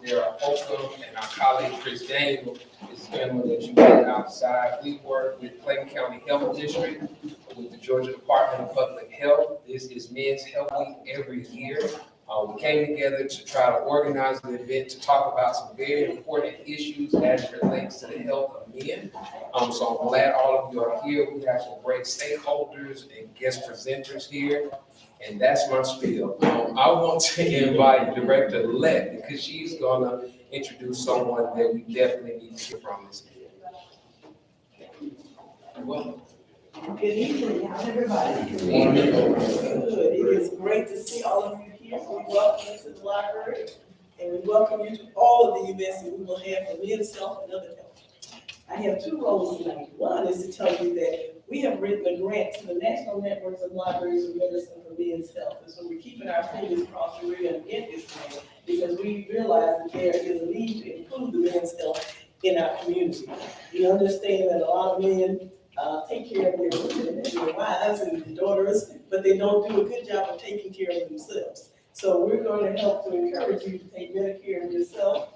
Vera Holcomb, and our colleague Chris Daniel is the gentleman that you met outside. We work with Clayton County Health District, with the Georgia Department of Public Health. This is Men's Health Week every year. We came together to try to organize an event to talk about some very important issues as it relates to the health of men. So I'm glad all of you are here. We have some great stakeholders and guest presenters here, and that's my spiel. I want to invite Director-elect because she's gonna introduce someone that we definitely need to hear from this year. Welcome. Good evening, how's everybody? Good. It is great to see all of you here. So we welcome you to the library, and we welcome you to all of the events that we will have for men's health and other health. I have two roles tonight. One is to tell you that we have written a grant to the National Networks of Libraries of Medicine for Men's Health. And so we're keeping our fingers crossed that we're going to get this grant because we realize that there is a need to improve the men's health in our community. We understand that a lot of men take care of their women and their wives and their daughters, but they don't do a good job of taking care of themselves. So we're going to help to encourage you to take better care of yourself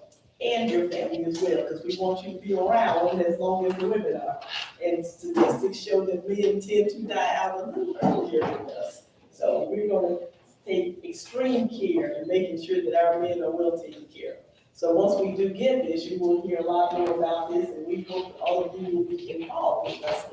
and your family as well, because we want you to be around as long as the women are. And statistics show that men tend to die out a little earlier than us. So we're going to take extreme care in making sure that our men are well taken care of. So once we do get this, you will hear a lot more about this, and we hope that all of you will be involved with us.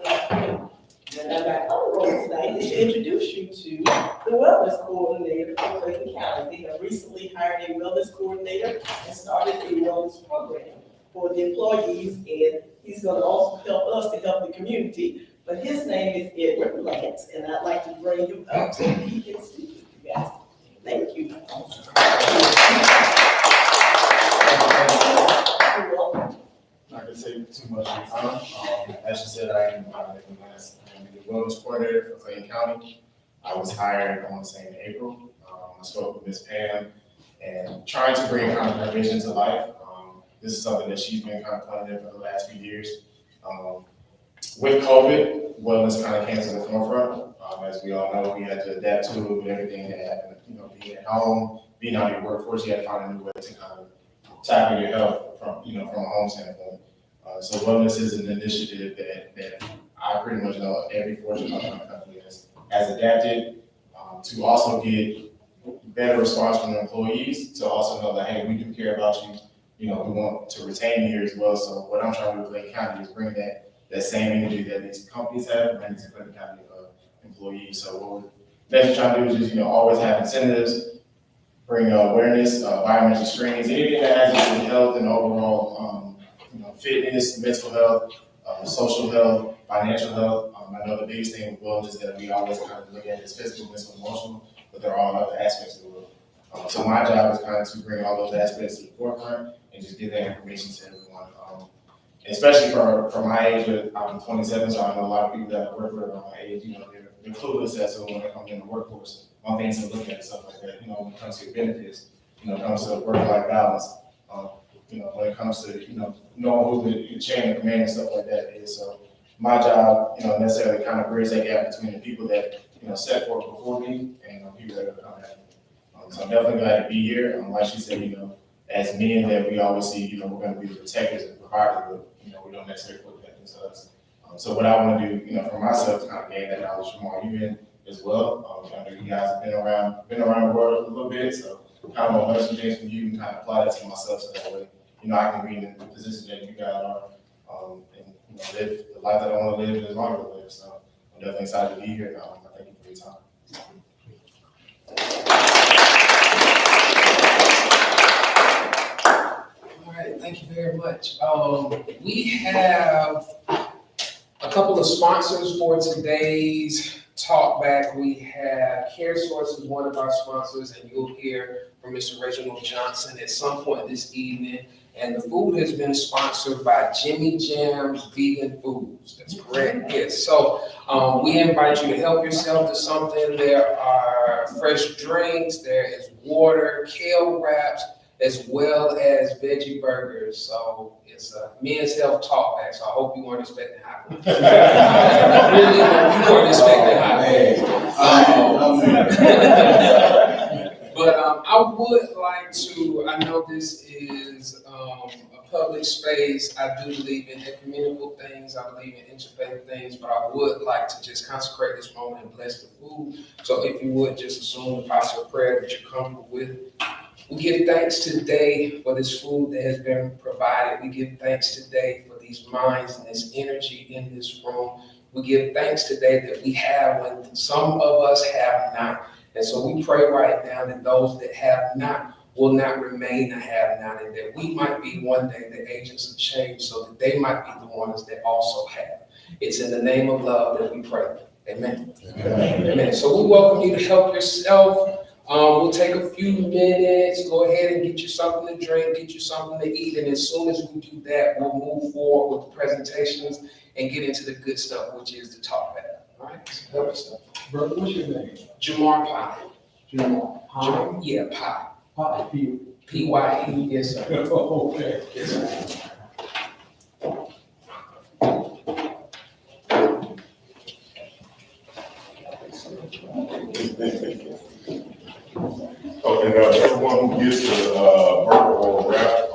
And my other role tonight is to introduce you to the wellness coordinator for Clayton County. They have recently hired a wellness coordinator and started a wellness program for the employees, and he's going to also help us to help the community. But his name is Edward Lance, and I'd like to bring him up so he can speak with you guys. Thank you. You're welcome. Not going to take too much of your time. As you said, I am the wellness coordinator for Clayton County. I was hired, I want to say, in April. I spoke with Ms. Pam and trying to bring kind of her vision to life. This is something that she's been kind of planning for the last few years. With COVID, wellness kind of came to the forefront. As we all know, we had to adapt to it with everything that happened. Being at home, being out of your workforce, you had to find a new way to kind of tackle your health from a home standpoint. So wellness is an initiative that I pretty much know every Fortune 500 company has adapted to also get better response from the employees, to also know that, hey, we do care about you. We want to retain you here as well. So what I'm trying to do with Clayton County is bring that same energy that these companies have, bring it to Clayton County employees. So what we're trying to do is just always have incentives, bring awareness, biometric screenings, anything that has to do with health and overall fitness, mental health, social health, financial health. I know the biggest thing with wellness is that we always kind of look at it as physical, mental, emotional, but there are all other aspects of the world. So my job is kind of to bring all those aspects to the forefront and just give that information to everyone. Especially for my age, I'm 27, so I know a lot of people that I work with around my age, they're clueless as to when they come in the workforce, on things to look at and stuff like that, when it comes to benefits, when it comes to work-life balance, when it comes to, knowing who the chain of command and stuff like that is. So my job, necessarily kind of bridge that gap between the people that, set forth before me and people that are going to come after me. So I'm definitely glad to be here. Like she said, as men that we always see, we're going to be the protectors and providers, but, we don't necessarily put that into us. So what I want to do, for myself to kind of gain that knowledge from all you men as well. I know you guys have been around the world a little bit, so kind of want to learn some things from you and kind of apply that to myself so that way, I can be in the position that you guys are, and live the life that I want to live as long as I live. So I'm definitely excited to be here, and I thank you for your time. All right, thank you very much. We have a couple of sponsors for today's Talkback. We have CareSource as one of our sponsors, and you'll hear from Mr. Reginald Johnson at some point this evening. And the food has been sponsored by Jimmy Jam's Vegan Foods. That's correct. Yes. So we invite you to help yourself to something. There are fresh drinks. There is water, kale wraps, as well as veggie burgers. So it's a men's health talk back. So I hope you weren't expecting hot wings. I really hope you weren't expecting hot wings. But I I would like to, I know this is a public space. I do believe in ecumenical things. I believe in interfaith things, but I would like to just consecrate this moment and bless the food. So if you would just assume the posture of prayer that you're comfortable with. We give thanks today for this food that has been provided. We give thanks today for these minds and this energy in this room. We give thanks today that we have when some of us have not. And so we pray right now that those that have not will not remain a have not, and that we might be one day the agents of change so that they might be the ones that also have. It's in the name of love that we pray. Amen. Amen. Amen. So we welcome you to help yourself. We'll take a few minutes, go ahead and get you something to drink, get you something to eat, and as soon as we do that, we'll move forward with the presentations and get into the good stuff, which is the talkback. All right, so help yourself. Brother, what's your name? Jamar Pye. Jamar. Yeah, Pye. Pye. P-Y-E, yes, sir. Okay. Yes, sir. Oh, and everyone who gets the burger or wrap,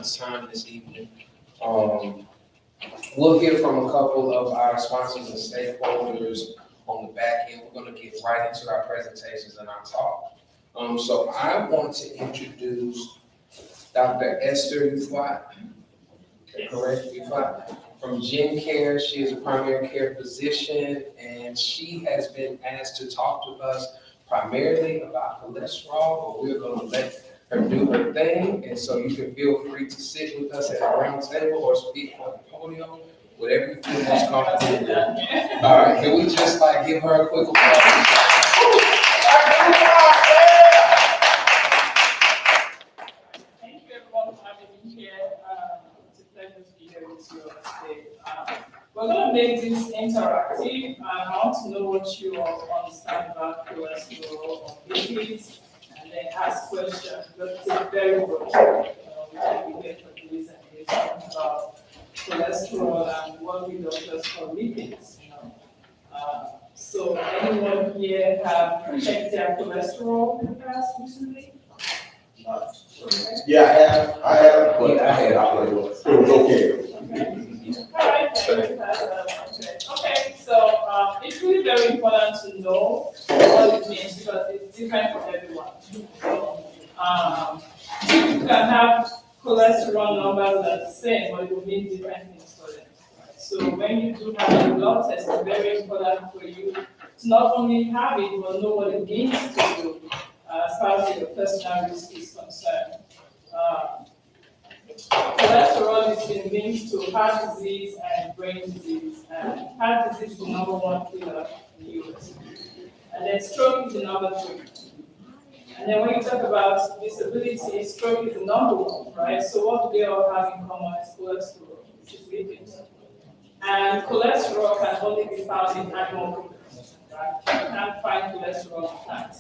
Time this evening. We'll hear from a couple of our sponsors and stakeholders on the back end. We're gonna get right into our presentations and our talk. So I want to introduce Dr. Esther Ufat, correct, Ufat, from Gen Care. She is a primary care physician, and she has been asked to talk to us primarily about cholesterol, but we're gonna let her do her thing, and so you can feel free to sit with us at a round table or speak on the podium, whatever you feel most comfortable with. All right, can we just give her a quick applause? Thank you everyone for having me here. It's a pleasure to be here with you today. We're going to make this interactive. I want to know what you all understand about cholesterol or lipids, and then ask questions. But it's very broad. We can be here for days and days talking about cholesterol and what we doctors call lipids. So anyone here have checked their cholesterol in the past recently? Yeah, I have, but Yeah, I had. it was okay. All right, thank you. Okay, so it's really very important to know what it means because it's different for everyone. So you can have cholesterol numbers that are the same, but it will mean different things for them. So when you do have a blood test, it's very important for you to not only have it, but know what it means to you as far as your personal risk is concerned. Cholesterol is been linked to heart disease and brain disease. And heart disease is the number one killer in the US. And then stroke is the number 3. And then when you talk about disability, stroke is the number 1, right? So what do they all have in common is cholesterol, which is lipids. And cholesterol can only be found in animal products, right? You can't find cholesterol in plants.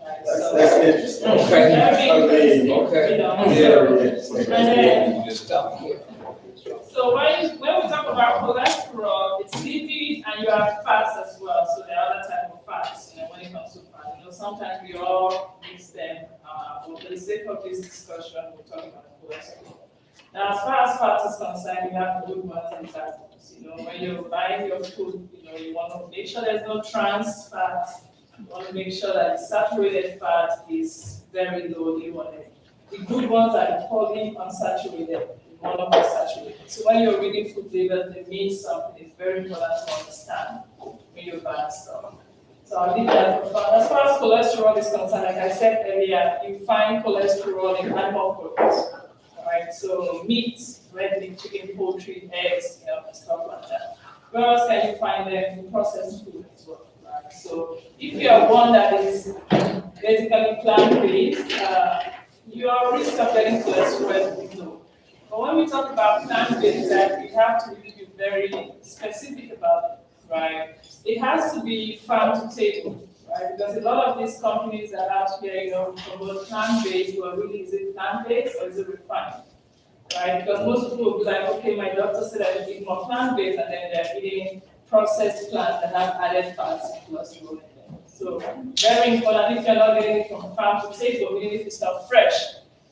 Right, so That's interesting. Okay. you know, Yeah. and then Just stop here. so when we talk about cholesterol, it's lipid and you have fats as well. So there are other type of fats, when it comes to fat. Sometimes we all mix them. But for the sake of this discussion, we're talking about cholesterol. Now, as far as fat is concerned, we have good ones and bad ones. When you're buying your food, you want to make sure there's no trans fat. You want to make sure that the saturated fat is very low. The good ones are the polyunsaturated. Monounsaturated. So when you're reading food labels, it means something. It's very important to understand when you're buying stuff. So I'll leave that for fun. As far as cholesterol is concerned, like I said earlier, you find cholesterol in animal products. Right? So meat, red meat, chicken, poultry, eggs, and stuff like that. Where else can you find them in processed food as well? Right? So if you are one that is basically plant-based, your risk of getting cholesterol is low. But when we talk about plant-based diet, we have to really be very specific about it, right? It has to be farm to table, right? Because a lot of these companies that are out here, promote plant-based, well, really, is it plant-based or is it refined, right? Because most people will be like, okay, my doctor said I should eat more plant-based, and then they're eating processed plants that have added fats and cholesterol in them. So very important, if you're not getting it from farm to table, even if it's not fresh,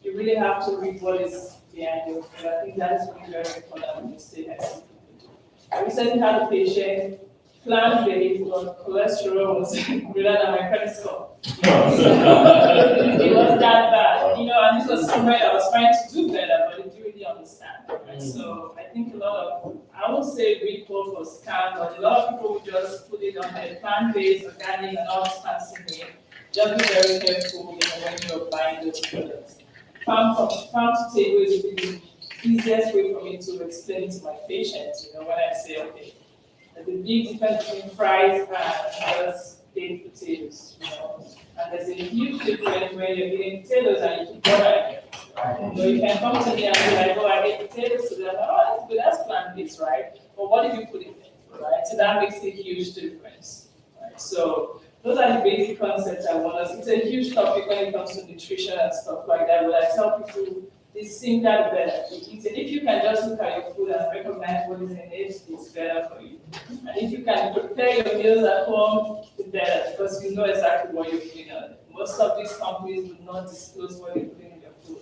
you really have to read what is behind your food. I think that is really very important when you stay next. I recently had a patient, plant-based, but cholesterol was greater than my credit score. It was that bad, and this was somewhere that was trying to do better, but it didn't really understand. Right? So I think a lot of, I won't say recall or scam, but a lot of people would just put it on their plant-based, organic, and all this fancy name. Just be very careful when you're buying those products. Farm to table is the easiest way for me to explain to my patients, when I say, okay, there's a big difference between fries and just baked potatoes, and there's a huge difference when you're eating potatoes and you keep butter. So you can come to me and be like, oh, I ate potatoes today. Oh, that's good, that's plant-based, right? But what did you put in there, right? So that makes a huge difference, right? So those are the basic concepts I want us. It's a huge topic when it comes to nutrition and stuff like that, but I tell people the simpler the better. If you can just look at your food and recognize what is in it, it's better for you. And if you can prepare your meals at home, it's better because you know exactly what you're putting on it. Most of these companies do not disclose what you're putting in your food.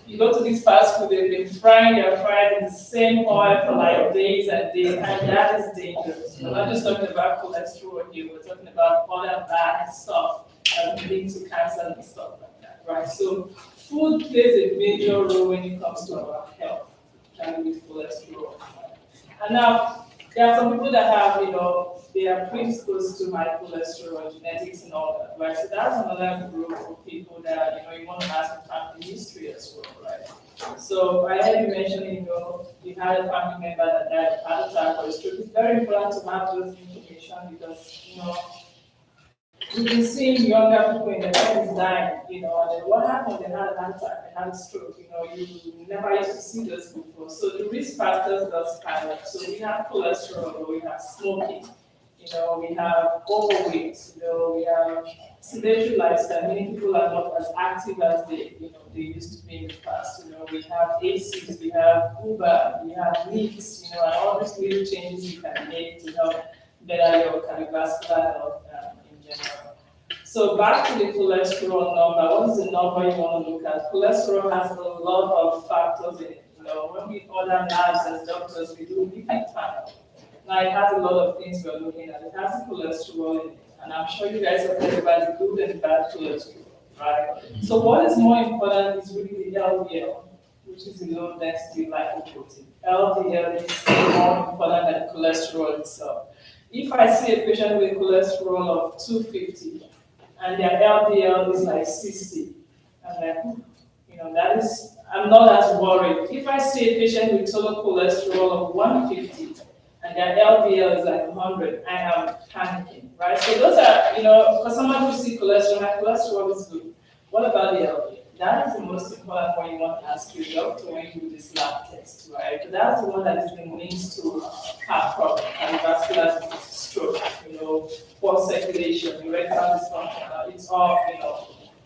You go to this fast food, they've been frying their fries in the same oil for like days and days, and that is dangerous. We're not just talking about cholesterol here, we're talking about other bad stuff that will lead to cancer and stuff like that, right? So food plays a major role when it comes to our health, and with cholesterol. And now, there are some people that have, they are predisposed to high cholesterol, genetics and all that, right? So that's another group of people that, you want to ask a family history as well, right? So I heard you mentioning, you had a family member that died of heart attack or a stroke. It's very important to have those information because, we've been seeing younger people in the 20s dying, and then what happened? They had a heart attack, they had a stroke, you never used to see those before. So the risk factors does pile up. So we have cholesterol, we have smoking, we have overweight, we have sedentary lifestyle. Many people are not as active as they used to be in the past. We have ACEs, we have Uber, we have Lyft, and all these little changes you can make to help better your cardiovascular health in general. So back to the cholesterol number. What is the number you want to look at? Cholesterol has a lot of factors in it. When we order labs as doctors, we do lipid panel. Now it has a lot of things we're looking at. It has cholesterol in it, and I'm sure you guys have heard about the good and bad cholesterol, right? So what is more important is really the LDL, which is the low density lipoprotein. LDL is more important than cholesterol itself. If I see a patient with cholesterol of 250 and their LDL is like 60, I'm like, I'm not as worried. If I see a patient with total cholesterol of 150 and their LDL is like 100, I am panicking, right? So those are, for someone who sees cholesterol, my cholesterol is good. What about the LDL? That is the most important one you want to ask your doctor when you do this lab test, right? So that's the one that is being linked to heart problem, cardiovascular disease, stroke, poor circulation, erectile dysfunction. It's all,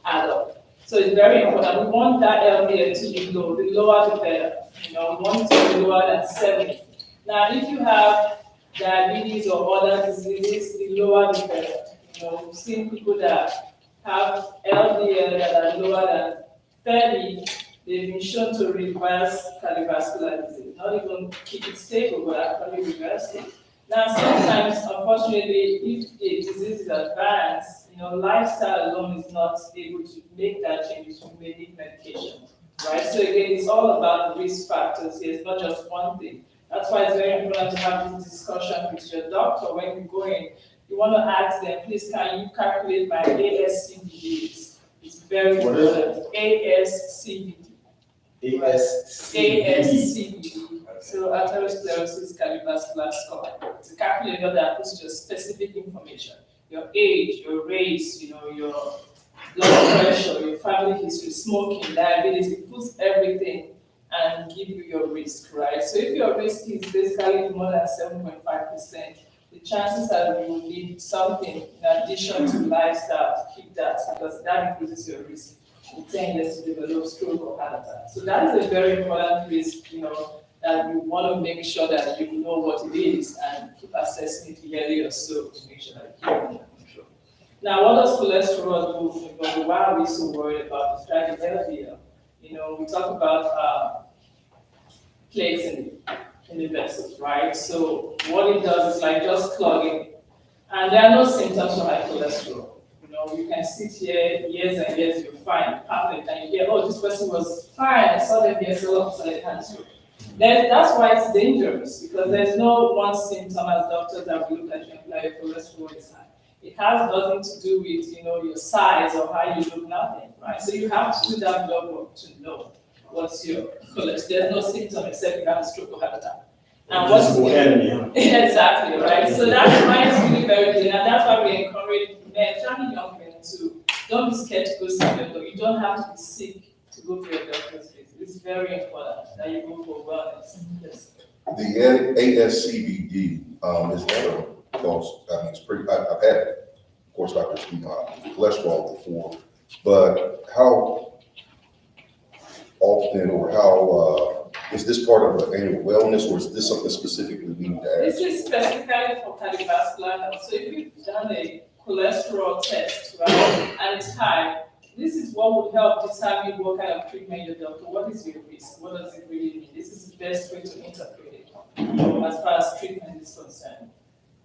add up. So it's very important. We want that LDL to be low. The lower the better. We want it to be lower than 70. Now, if you have diabetes or other diseases, the lower the better. We've seen people that have LDL that are lower than 30, they've been shown to reverse cardiovascular disease. Not even keep it stable, but actually reverse it. Now, sometimes, unfortunately, if a disease is advanced, lifestyle alone is not able to make that change. You may need medication, right? So again, it's all about the risk factors here. It's not just one thing. That's why it's very important to have this discussion with your doctor when you go in. You want to ask them, please, can you calculate my ASCVDs? It's very important. ASCVD. ASCVD. So atherosclerosis cardiovascular score. It's a calculator that puts your specific information, your age, your race, your blood pressure, your family history, smoking, diabetes. It puts everything and give you your risk, right? So if your risk is basically more than 7.5%, the chances are you will need something in addition to lifestyle to keep that, because that increases your risk in 10 years to develop stroke or heart attack. So that is a very important risk, that you want to make sure that you know what it is and keep assessing it yearly or so to make sure that you keep it under control. Now, what does cholesterol do? Why are we so worried about the driving LDL? We talk about plaques in the vessels, right? So what it does is like just clogging, and there are no symptoms of high cholesterol. You can sit here years and years, you're fine, perfect, and you hear, oh, this person was fine, I saw them yesterday, all of a sudden they had stroke. That's why it's dangerous, because there's no one symptom as doctors that we look at you and like your cholesterol is high. It has nothing to do with your size or how you look, nothing, right? So you have to do that blood work to know what's your cholesterol. There's no symptom except you have a stroke or heart attack. And what's exactly, right? So that's why it's really very clear, and that's why we encourage men, especially young men, to don't be scared to go see your doctor. You don't have to be sick to go to your doctor's visit. It's very important that you go for wellness. Yes. The ASCVD, is that a cause? I mean, it's pretty, I've had it. Of course, Dr. cholesterol before, but how often or how, is this part of an annual wellness, or is this something specifically we need to add? This is specifically for cardiovascular health. So if you've done a cholesterol test, right, and it's high, this is what would help determine what kind of treatment your doctor, what is your risk, what does it really mean? This is the best way to interpret it as far as treatment is concerned,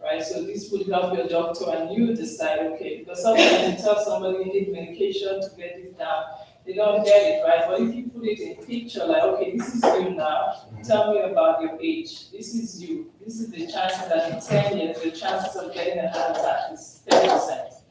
right? So this would help your doctor and you decide, okay, because sometimes you tell somebody you need medication to get this down, they don't get it, right? But if you put it in picture, like, okay, this is you now, tell me about your age, this is you, this is the chances that in 10 years, the chances of getting a heart attack is 30%,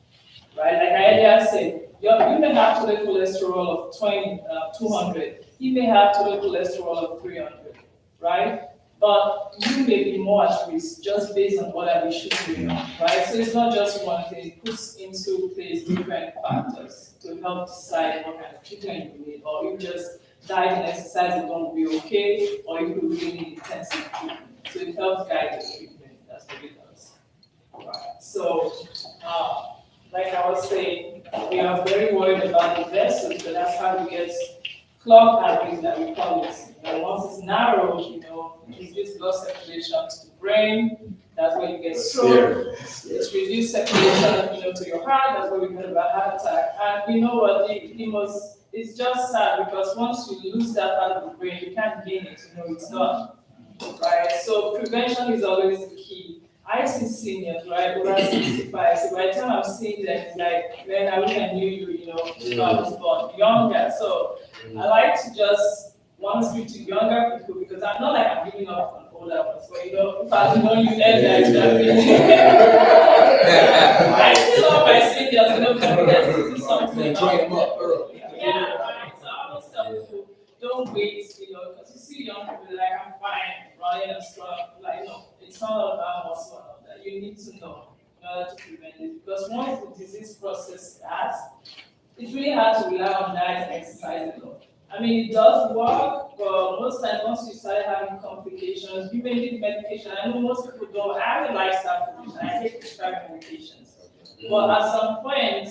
right? Like I earlier said, you may have total cholesterol of 200, he may have total cholesterol of 300, right? But you may be more at risk just based on what we should do, right? So it's not just one thing, it puts into place different factors to help decide what kind of treatment you need, or you just diet and exercise is going to be okay, or you could really need intensive treatment. So it helps guide the treatment, that's what it does. Right. So, like I was saying, we are very worried about the vessels, but that's how we get clogged arteries that we call it. Once it's narrow, it gives blood circulation to the brain. That's where you get stroke. It's reduced circulation, to your heart. That's where we get a heart attack. And you know what? It's just sad because once you lose that part of the brain, you can't gain it. It's not right. So prevention is always the key. I see seniors, right, over 65. So by the time I'm seeing them, it's like, man, I wish I knew you, I was born younger. So I like to just want to speak to younger people because I'm not like I'm giving up on older ones. But if I've known you earlier, I still love my seniors, because there's to do something. Train them up early. Yeah, right. So I always tell people, don't wait, because you see young people like, I'm fine, running and strong, like, it's not about muscle and all that. You need to know in order to prevent it. Because once the disease process starts, it's really hard to rely on diet and exercise alone. I mean, it does work, but most times once you start having complications, you may need medication. I know most people don't. I have a lifestyle condition. I take prescribed medications. But at some point,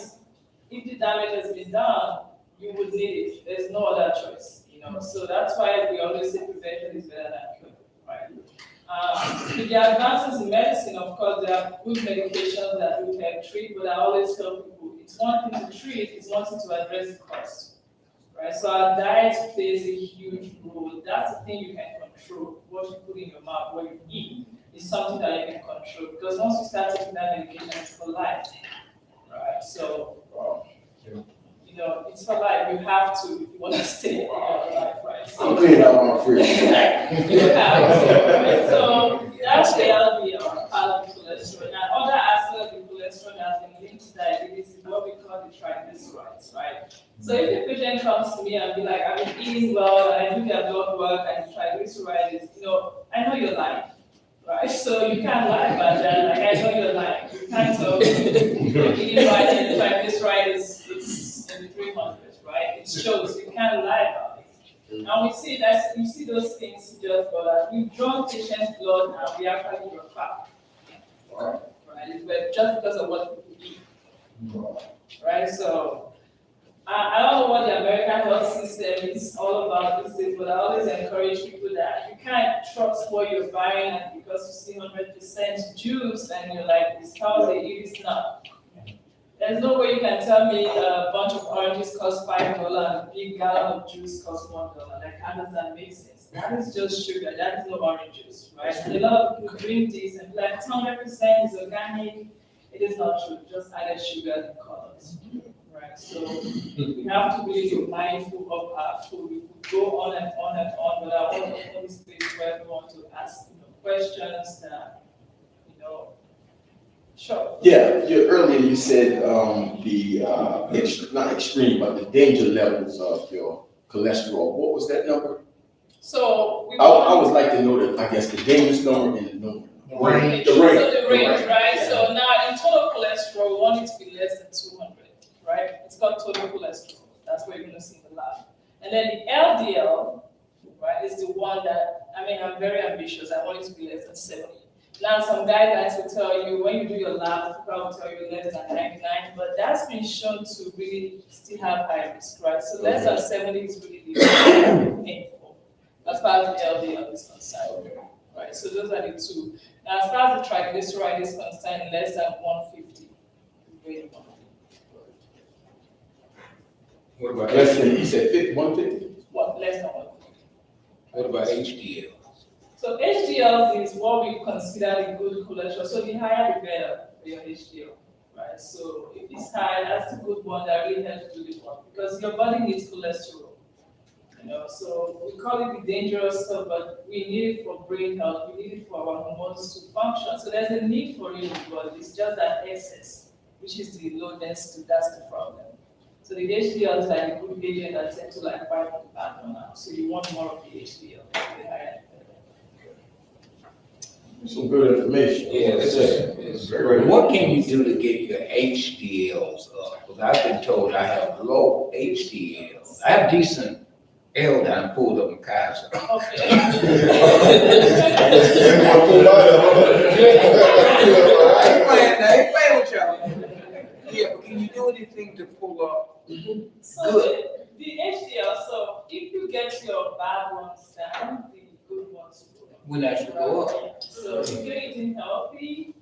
if the damage has been done, you would need it. There's no other choice, So that's why we always say prevention is better than cure, right? With the advances in medicine, of course, there are good medications that will help treat, but I always tell people it's one thing to treat, it's one thing to address the cost, right? So our diet plays a huge role. That's the thing you can control. What you put in your mouth, what you eat, is something that you can control. Because once you start taking that medication, it's for life, right? So, it's for life. You have to, if you want to stay alive, right? So, I'm clean out my fridge. you have to, right? So that's the LDL, part of the cholesterol. And other aspects of the cholesterol that has been linked to diabetes is what we call the triglycerides, right? So if a patient comes to me and be like, I've been eating well, and I do their blood work, and the triglycerides, I know you're lying. Right, so you can't lie about that. Like I know you're lying. You can't tell me you're eating right and the triglyceride is in the 300s, right? It shows you can't lie about it. And we see those things just we've drawn patients' blood and we actually draw fat. Right? But just because of what people eat. Right? So I don't know what the American health system is all about these days, but I always encourage people that you can't trust what you're buying and because you see 100% juice and you're like, it's healthy, it is not. There's no way you can tell me a bunch of oranges cost $5 and a big gallon of juice costs $1. Like, how does that make sense? That is just sugar, that is no orange juice, right? And a lot of people drink this and be like, 100% is organic. It is not true, just added sugar and colors. Right, so we have to really be mindful of our food. We could go on and on and on, but I want to open this space for everyone to ask questions that, sure. Yeah, earlier you said not extreme, but the danger levels of your cholesterol. What was that number? So I would like to know I guess the dangerous number and the number. The range. So the range, right? Yeah. So now in total cholesterol, we want it to be less than 200. Right? It's called total cholesterol. That's what you're going to see in the lab. And then the LDL, right, is the one that, I'm very ambitious. I want it to be less than 70. Now, some guidelines will tell you, when you do your lab, people will tell you less than 99, but that's been shown to really still have high risk, right? So less than 70 is really painful as far as the LDL is concerned, right? So those are the two. Now, as far as the triglyceride is concerned, less than 150 is really one. What about, Less than, you said 150? What, less than 150. what about HDL? So HDL is what we consider the good cholesterol. So the higher the better for your HDL, right? So if it's high, that's a good one that really helps do the work because your body needs cholesterol. So we call it the dangerous stuff, but we need it for brain health. We need it for our hormones to function. So there's a need for it in the body. It's just that excess, which is the low density. That's the problem. So the HDL is like a good agent that tends to like fight the battle now. So you want more of the HDL. The higher. Some good information. Yeah, it's very. What can you do to get your HDLs up? Because I've been told I have low HDLs. I have decent L that I pulled up in Kaiser. Okay. I ain't playing with y'all. Yeah, but can you do anything to pull up? So Good. the HDL, so if you get your bad ones down, the good ones will go up. When I should go up? So if you're eating healthy,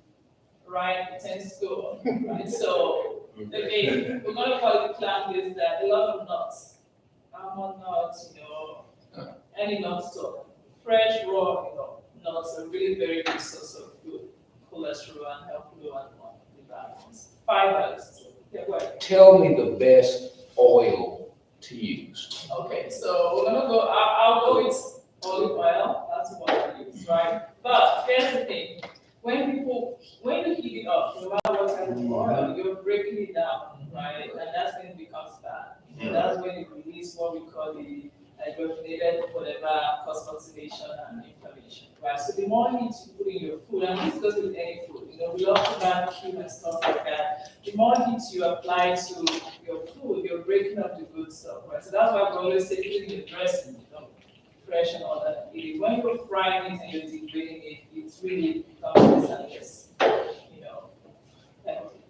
right, it tends to go up, right? So again, we're gonna call it plant based diet, a lot of nuts, almond nuts, any nuts, so fresh, raw, nuts are really very good source of good cholesterol and help you and the bad ones. Fibers, yeah, go ahead. Tell me the best oil to use. Okay, so we're gonna go, I'll go with olive oil, that's what I use, right? But here's the thing, when you heat it up, no matter what type of oil, you're breaking it down, right? And that's when it becomes bad. So that's when it releases what we call the hydrogenated whatever, cause oxidation and inflammation, right? So the more heat you put in your food, and this goes with any food, we love to barbecue and stuff like that. The more heat you apply to your food, you're breaking up the good stuff, right? So that's why we always say put in your dressing, fresh and all that. When you're frying it and you're degrading it, it's really becomes less healthy.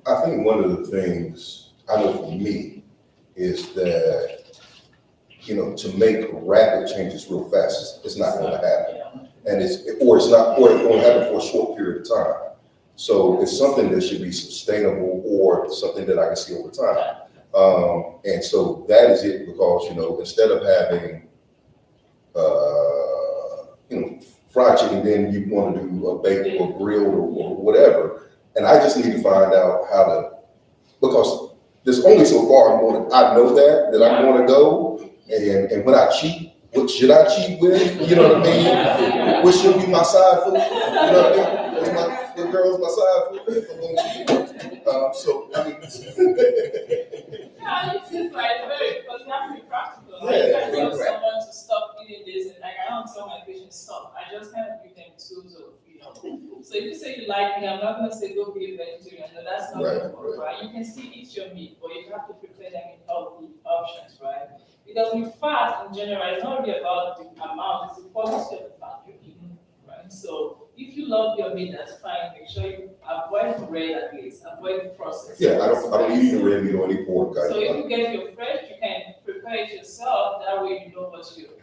I think one of the things, I know for me, is that, to make rapid changes real fast, it's not gonna happen. And it's not, or it won't happen for a short period of time. So it's something that should be sustainable or something that I can see over time. And so that is it because, instead of having, fried chicken, then you want to do a baked or grilled or whatever. And I just need to find out how to, because there's only so far I know that I'm going to go. And when I cheat, what should I cheat with? You know what I mean? Which should be my side food? You know what I mean? The girl's my side food. I'm going to cheat. So, I mean. Yeah, it's right, because you have to be practical. Yeah, You can't tell someone to stop eating this, and I don't tell my patients stop. I just kind of give them tools of, So if you say you like me, I'm not going to say go be a vegetarian. No, that's not going to work, right? You can still eat your meat, but you have to prepare them in healthy options, right? Because with fat in general, it's not really about the amount, it's the quality of the fat you're eating, right? So if you love your meat, that's fine. Make sure you avoid the red at least, avoid the processed. Yeah, I don't eat any red meat or any pork. So if you get your fresh, you can prepare it yourself. That way you know what you're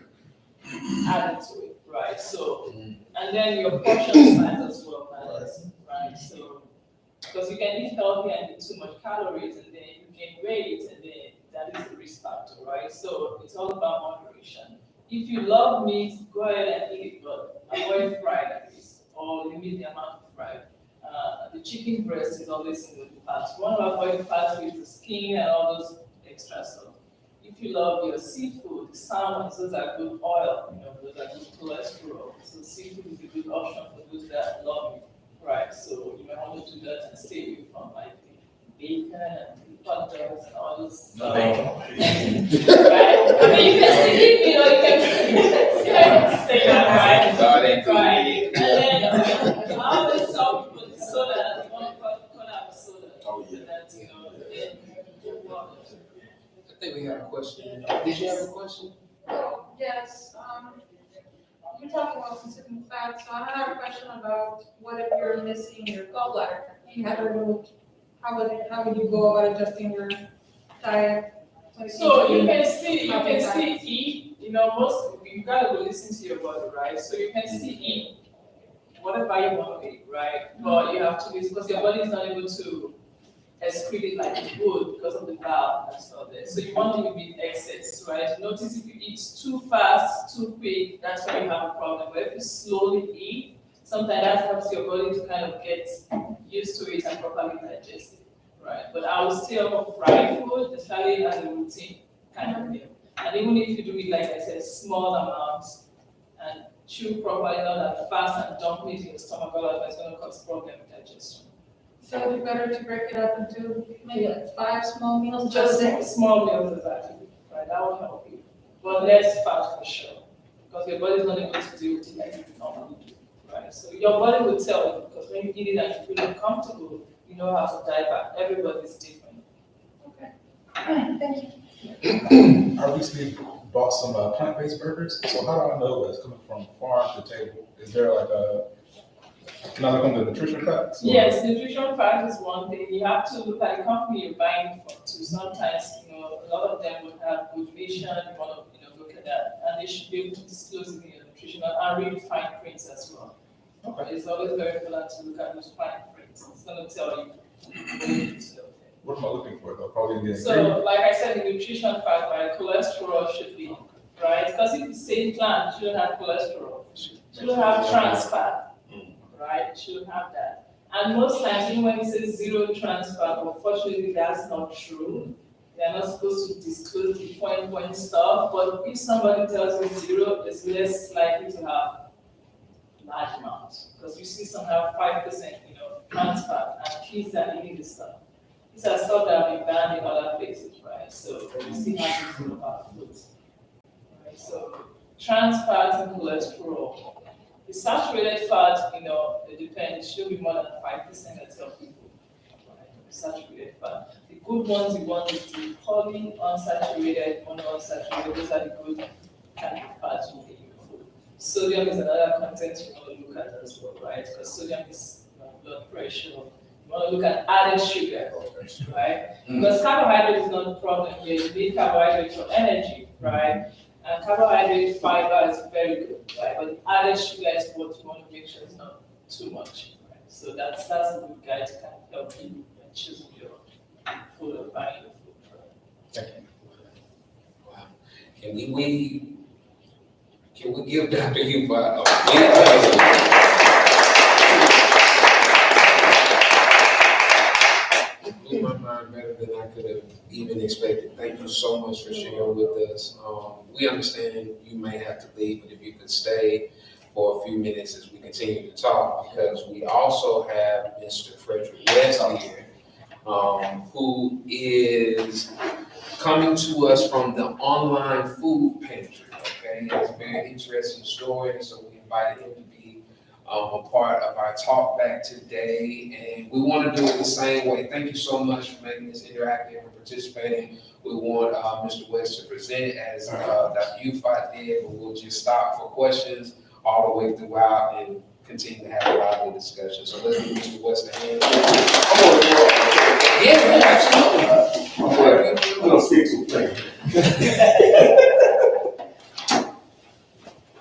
adding to it, right? So, and then your portion size as well matters, right? So, because you can eat healthy and eat too much calories, and then you gain weight, and then that is the risk factor, right? So it's all about moderation. If you love meat, go ahead and eat it, but avoid fried at least, or limit the amount of fried. The chicken breast is always in the fats. You want to avoid fats with the skin and all those extra stuff. If you love your seafood, salmon, those are good oil, those are good cholesterol. So seafood is a good option for those that love it, right? So you might want to do that and stay away from like bacon and hot dogs and all those stuff. Right? I mean, you can still eat, you can say that, right? Right. And then I always tell people the soda, you want to have a soda. Oh, yeah. That's, then I think we have a question. Did you have a question? Yes, you're talking about specific fats, so I have a question about what if you're missing your gallbladder? You have it removed, how would you go about adjusting your diet? So you can still eat, you gotta go listen to your body, right? So you can still eat whatever you want to eat, right? But you have to, because your body is not able to excrete it like it would because of the valve that's not there. So you want it to be excess, right? Notice if you eat too fast, too quick, that's when you have a problem. But if you slowly eat, sometimes that helps your body to kind of get used to it and properly digest it, right? But I will stay off of fried food, especially as a routine kind of meal. And even if you do it, like I said, small amounts and chew properly, not that fast and dump it in your stomach, otherwise it's going to cause problem with digestion. So it's better to break it up into maybe like 5 small meals? Just small meals is actually, right, that will help you. But less fat for sure, because your body's not able to deal with it like you normally do, right? So your body will tell you, because when you eat it and you feel uncomfortable, you know how to dive back. Everybody's different. Okay. Thank you. I recently bought some plant-based burgers, so how do I know it's coming from farm to table? Is there like a, can I look on the nutrition facts? Yes, nutrition fact is one thing. You have to look at the company you're buying from too. Sometimes, a lot of them will have good vision. You want to, look at that, and they should be able to disclose it in your nutritional and read fine prints as well. Okay. It's always very important to look at those fine prints. It's going to tell you what you need to know. What am I looking for though? Probably the So, like I said, the nutrition fact, right, cholesterol should be, right? Because if you say plant, you shouldn't have cholesterol. You shouldn't have trans fat, right? You shouldn't have that. And most times, even when it says zero trans fat, unfortunately, that's not true. They are not supposed to disclose the point stuff, but if somebody tells you zero, it's less likely to have large amounts. Because you see some have 5%, trans fat, and kids are eating this stuff. These are stuff that have been banned in other places, right? So we see how to do our foods. Right? So trans fat and cholesterol. The saturated fat, it depends, it should be more than 5%, I tell people. Right? The saturated fat. The good ones you want is the polyunsaturated, monounsaturated. Those are the good kind of fats you get in your food. Sodium is another content you want to look at as well, right? Because sodium is blood pressure. You want to look at added sugar, right? Because carbohydrate is not a problem here. You need carbohydrate for energy, right? And carbohydrate fiber is very good, right? But the added sugar is what you want to make sure is not too much, right? So that's a good guide to kind of help you when choosing your food or buying your food, right? Thank you. Wow. Can we give Dr. Hubert blew my mind better than I could have even expected. Thank you so much for sharing with us. We understand you may have to leave, but if you could stay for a few minutes as we continue to talk, because we also have Mr. Frederick West here, who is coming to us from the online food pantry. Okay, he has a very interesting story, so we invited him to be a part of our Talkback today, and we want to do it the same way. Thank you so much for making this interactive and participating. We want Mr. West to present as Dr. Ufot did, but we'll just stop for questions all the way throughout and continue to have a lively discussion. So let's give Mr. West a hand. Yeah, absolutely. I'm gonna speak to plain.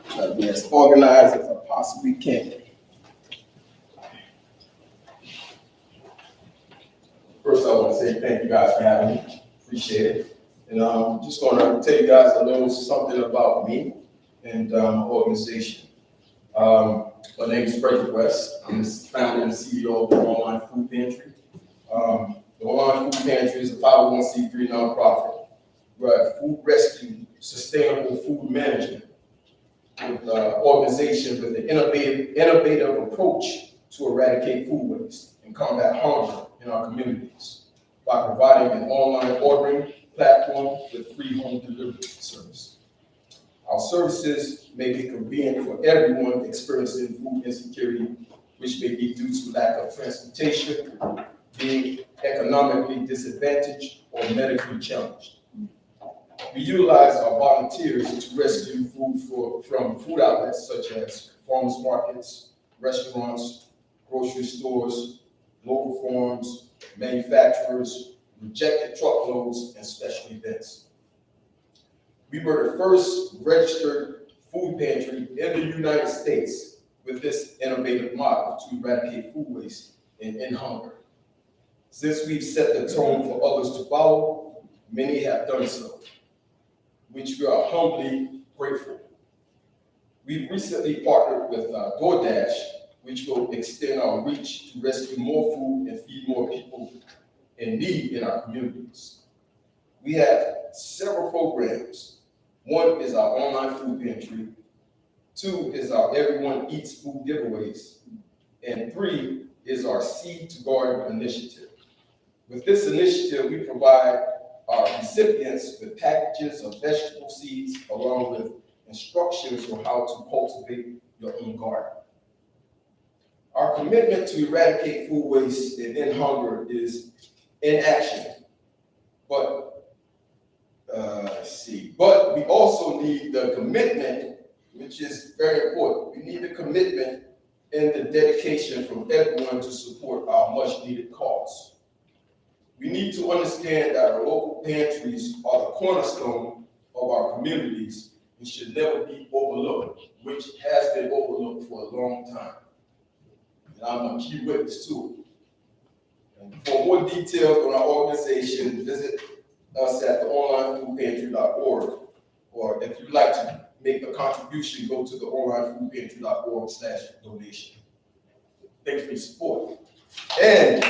Try to be as organized as I possibly can. First, I want to say thank you guys for having me. Appreciate it. And I'm just going to tell you guys a little something about me and my organization. My name is Frederick West. I'm the founder and CEO of the Online Food Pantry. The Online Food Pantry is a 501c3 nonprofit. We're a food rescue, sustainable food management with organization with an innovative approach to eradicate food waste and combat hunger in our communities by providing an online ordering platform with free home delivery service. Our services may be convenient for everyone experiencing food insecurity, which may be due to lack of transportation, being economically disadvantaged, or medically challenged. We utilize our volunteers to rescue food from food outlets such as farmers markets, restaurants, grocery stores, local farms, manufacturers, rejected truckloads, and special events. We were the first registered food pantry in the United States with this innovative model to eradicate food waste and end hunger. Since we've set the tone for others to follow, many have done so, which we are humbly grateful. We've recently partnered with DoorDash, which will extend our reach to rescue more food and feed more people in need in our communities. We have several programs. One is our online food pantry. 2 is our Everyone Eats food giveaways. And 3 is our Seed to Garden initiative. With this initiative, we provide our recipients with packages of vegetable seeds along with instructions on how to cultivate your own garden. Our commitment to eradicate food waste and end hunger is in action. But But we also need the commitment, which is very important. We need the commitment and the dedication from everyone to support our much needed cause. We need to understand that our local pantries are the cornerstone of our communities and should never be overlooked, which has been overlooked for a long time. And I'm a key witness to it. And for more details on our organization, visit us at theonlinefoodpantry.org, or if you'd like to make a contribution, go to the onlinefoodpantry.org/donation. Thanks for your support. And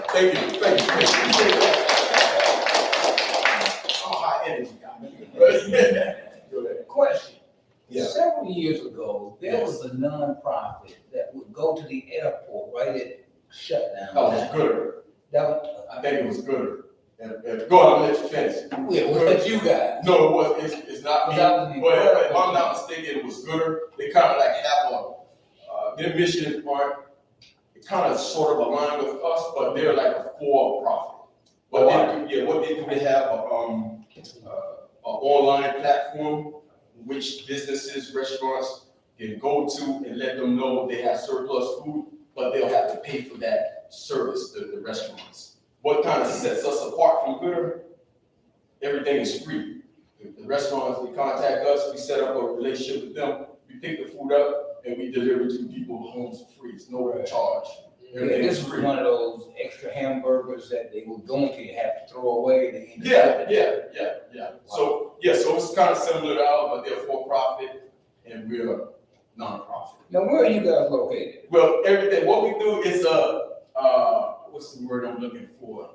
thank you. I'm a high energy guy. Question. Yeah. Several years ago, there was a nonprofit that would go to the airport right at shutdown. That was good. That was, I think it was good. And go on, I'll let you finish. what you got? No, it was. It's not me. That was But if I'm not mistaken, it was gooder. They kind of like have their mission aren't kind of sort of aligned with us, but they're like a for-profit. What they do, they have an online platform which businesses, restaurants can go to and let them know they have surplus food, but they'll have to pay for that service, the restaurants. What kind of sets us apart from Gooder? Everything is free. The restaurants, they contact us, we set up a relationship with them, we pick the food up, and we deliver to people's homes for free. It's no charge. Everything This is was free. one of those extra hamburgers that they were going to have to throw away. Yeah. So it's kind of similar to ours, but they're for-profit and we're a non-profit. Now, where are you guys located? Well, everything, what we do is, what's the word I'm looking for?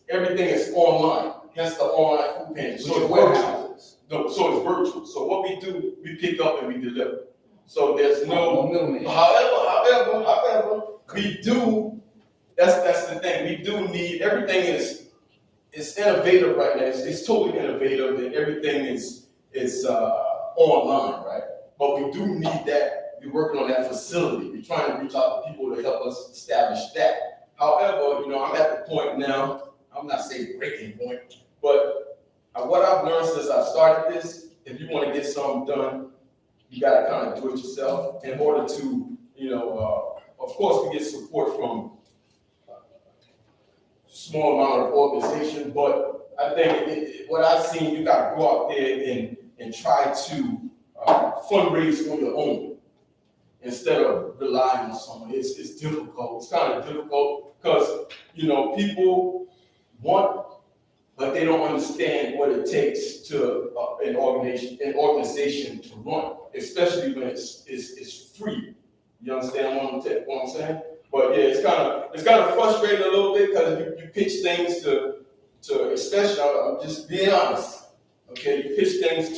Everything is online, hence the online food pantry. So it's virtual. No, so it's virtual. So what we do, we pick up and we deliver. So there's no middleman. However, we do, that's the thing, we do need, everything is innovative right now. It's totally innovative and everything is online, right? But we do need that. We're working on that facility. We're trying to reach out to people to help us establish that. However, I'm at the point now, I'm not saying breaking point, but what I've learned since I started this, if you want to get something done, you got to kind of do it yourself in order to, of course, we get support from small amount of organization, but I think what I've seen, you got to go out there and try to fundraise on your own instead of relying on someone. It's difficult. It's kind of difficult because, people want, but they don't understand what it takes to an organization to run, especially when it's free. You understand what I'm saying? But yeah, it's kind of frustrating a little bit because you pitch things to especially, I'm just being honest, okay? You pitch things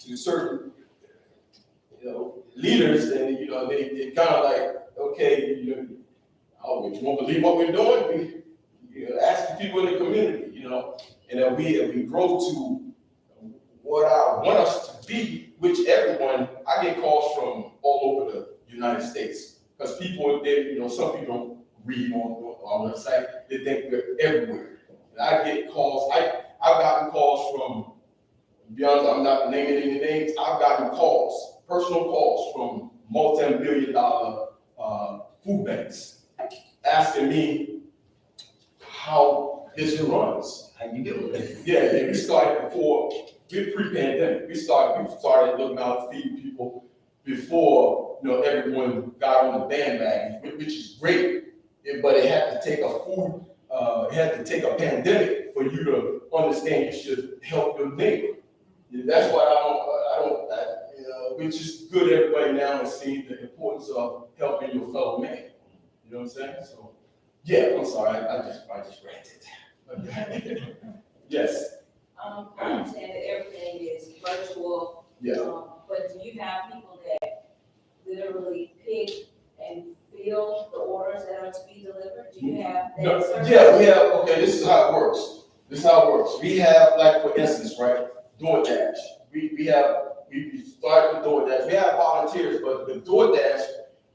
to certain, leaders, and they kind of like, okay, you won't believe what we're doing. We ask the people in the community, and then we grow to what I want us to be, which I get calls from all over the United States. Because people, some people don't read on our website. They think we're everywhere. And I get calls. I've gotten calls from, to be honest, I'm not naming any names. I've gotten calls, personal calls from multi-million-dollar food banks asking me how this runs. How you doing? Yeah, we started pre-pandemic. We started looking out, feeding people before everyone got on the bandwagon, which is great, but it had to take a food had to take a pandemic for you to understand you should help your neighbor. Yeah, that's why we're just good everybody now and see the importance of helping your fellow man. You know what I'm saying? So, yeah, I'm sorry, I just ranted. Yes. I understand that everything is virtual. Yeah. But do you have people that literally pick and fill the orders that are to be delivered? Do you have that No, service? yeah, we have, okay, this is how it works. We have, like, for instance, right, DoorDash. We started with DoorDash. We have volunteers, but the DoorDash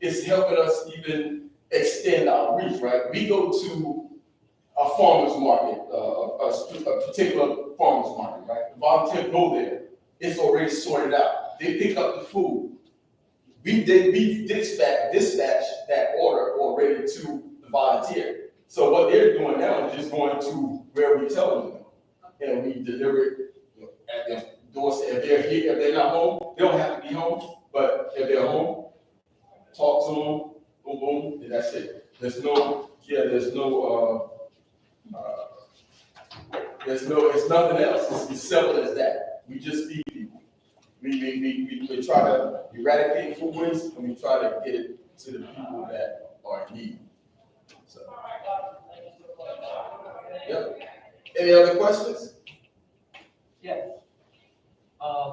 is helping us even extend our reach, right? We go to a farmer's market, a particular farmer's market, right? The volunteer go there, it's already sorted out. They pick up the food. We dispatch that order already to the volunteer. So what they're doing now is just going to where we tell them to go. And we deliver it at their doorstep. If they're here, if they're not home, they don't have to be home. But if they're home, talk to them, boom, boom, and that's it. There's nothing else. It's as simple as that. We just feed people. We try to eradicate food waste, and we try to get it to the people that are in need. So, yep. Any other questions? Yes.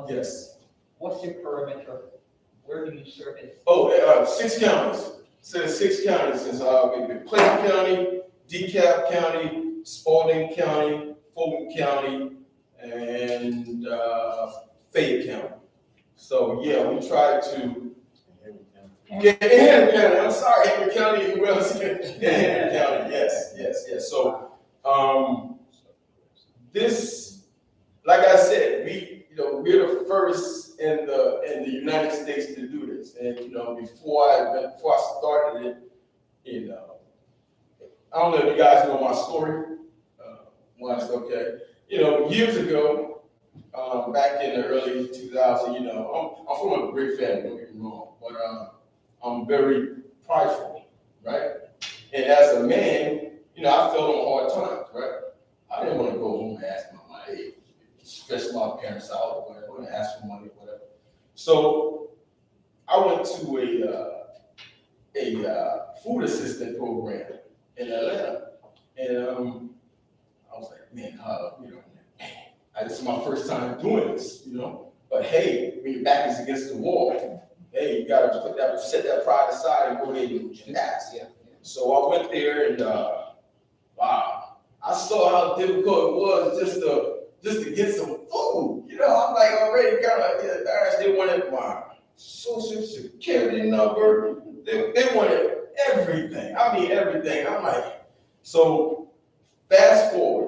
Yes. What's your perimeter? Where do you service? Oh, 6 counties. So 6 counties is Clayton County, DeKalb County, Spalding County, Fulton County, and Fayette County. So yeah, we try to. Yeah, Henry County. I'm sorry, Henry County. Who else? Henry County. Yes. So this, like I said, we're the first in the United States to do this. And before I started it, I don't know if you guys know my story. Once, okay. Years ago, back in the early 2000s, I'm from a great family, don't get me wrong, but I'm very prideful, right? And as a man, I felt on hard times, right? I didn't want to go home and ask my mom, hey, stress my parents out or whatever, and ask for money or whatever. So I went to a food assistant program in Atlanta, and I was like, man, this is my first time doing this, But hey, when your back is against the wall, hey, you gotta set that pride aside and go ahead and ask. Yeah. So I went there and wow, I saw how difficult it was just to get some food. I'm like already kind of embarrassed. They wanted my social security number. They wanted everything. I mean everything. I'm like, so.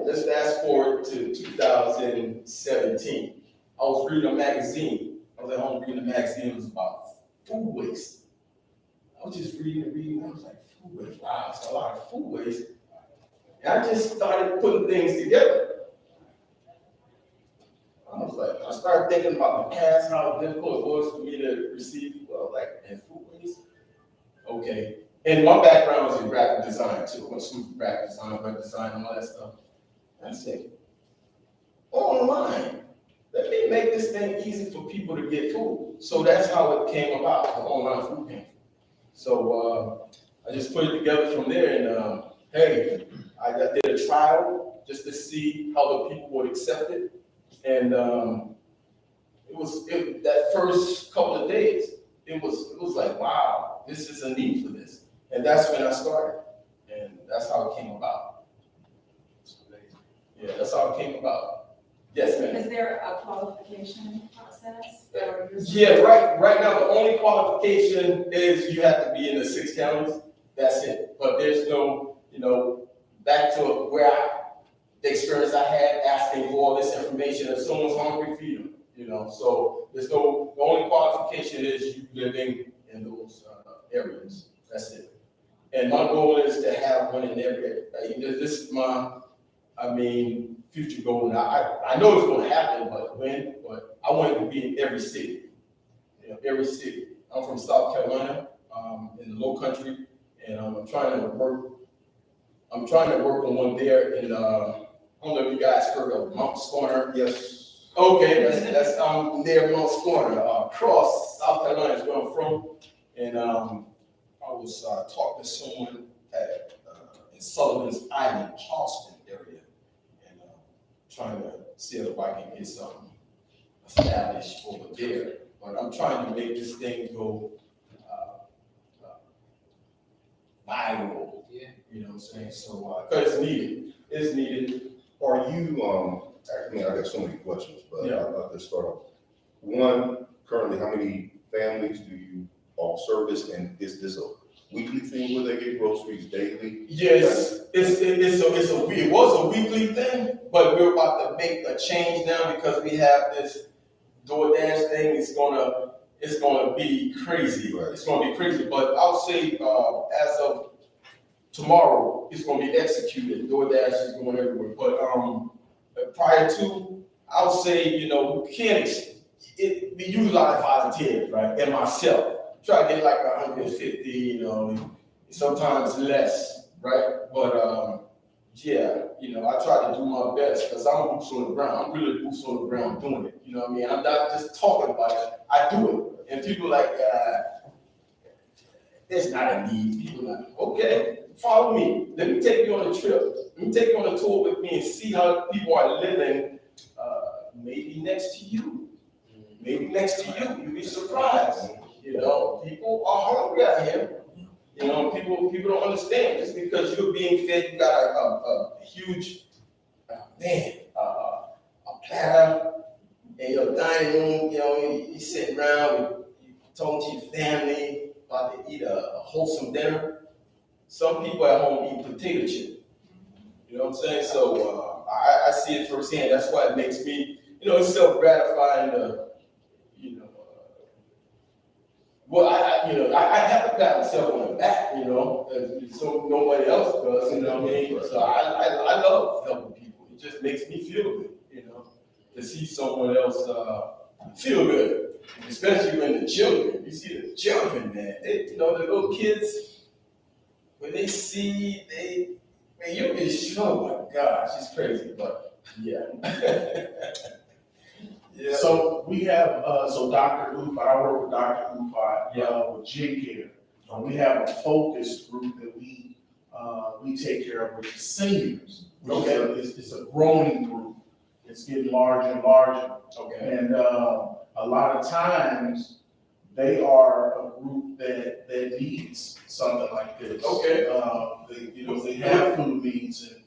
Let's fast forward to 2017. I was reading a magazine. I was at home reading a magazine. It was about food waste. I was just reading. I was like, food waste. Wow, it's a lot of food waste. And I just started putting things together. I started thinking about the past, how difficult it was for me to receive people. I was like, man, food waste? Okay. And my background was in graphic design too. I went to school for graphic design, web design, and all that stuff. I said, online, let me make this thing easy for people to get food. So that's how it came about, the online food pantry. So I just put it together from there, and hey, I did a trial just to see how the people would accept it. And that first couple of days, it was like, wow, this is a need for this. And that's when I started. And that's how it came about. Yeah, that's how it came about. Yes, ma'am. Is there a qualification process? Yeah, right now the only qualification is you have to be in the 6 counties. That's it. But there's no, back to where the experience I had asking for all this information. If someone's hungry, feed them. So the only qualification is you living in those areas. That's it. And my goal is to have one in every area. This is my, future goal. Now, I know it's going to happen, but when? But I want it to be in every city. Every city. I'm from South Carolina, in the Low Country, and I'm trying to work I'm trying to work on one there in, I don't know if you guys heard of Mount Scorner. Yes. Okay, that's near Mount Scorner, across South Carolina is where I'm from. And I was talking to someone at in Sullivan's Island, Charleston area, and trying to see if I can get something established over there. But I'm trying to make this thing go viral. Yeah. You know what I'm saying? So, because it's needed. Are you, I mean, I got so many questions, but Yeah. I'll just start off. One, currently, how many families do you all service, and is this a weekly thing where they get groceries daily? Yes, it was a weekly thing, but we're about to make a change now because we have this DoorDash thing. It's gonna be crazy. Right. It's gonna be crazy. But I'll say as of tomorrow, it's gonna be executed. DoorDash is going everywhere. But prior to, I'll say, you know, we use a lot of volunteers, right? And myself. Try to get like 150, you know, sometimes less, right? But yeah, you know, I try to do my best because I'm boots on the ground. I'm really boots on the ground doing it. You know what I mean? I'm not just talking about it. I do it. And people like, there's not a need. People like, okay, follow me. Let me take you on a trip. Let me take you on a tour with me and see how people are living maybe next to you. Maybe next to you. You'll be surprised. You know, people are hungry out here. You know, people don't understand. Just because you're being fed, you got a huge, a platter in your dining room. You know, you sitting around, you talking to your family, about to eat a wholesome dinner. Some people at home eat potato chip. You know what I'm saying? So I see it firsthand. That's why it makes me, you know, it's self-gratifying to, you know. Well, I have to pat myself on the back, you know, so nobody else does, you know what I mean? So I love helping people. It just makes me feel good, you know, to see someone else feel good, especially when the children, you see the children, man, you know, the little kids, when they see, man, you'll be sure, oh my gosh, it's crazy, but yeah. Yeah. So we have, so Dr. Ufa, I work with Dr. Ufa, with J Care. We have a focused group that we take care of, which is seniors. Okay. It's a growing group. It's getting larger and larger. Okay. And a lot of times, they are a group that needs something like this. Okay. They have food needs, and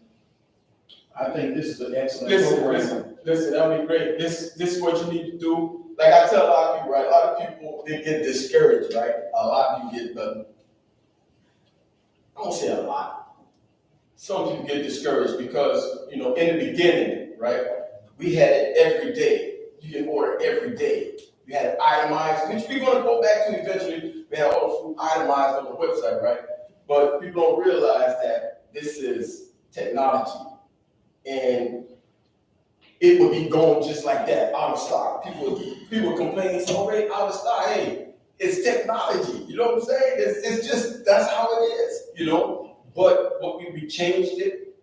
I think this is an excellent program. Listen, that'll be great. This is what you need to do. Like I tell a lot of people, right? A lot of people, they get discouraged, right? A lot of people get, I don't say a lot. Some people get discouraged because, you know, in the beginning, right? We had it every day. You can order every day. We had it itemized, which we're going to go back to eventually. We had all the food itemized on the website, right? But people don't realize that this is technology. And it would be going just like that, out of stock. People complain, it's already out of stock. Hey, it's technology. You know what I'm saying? It's just, that's how it is, you know? But we changed it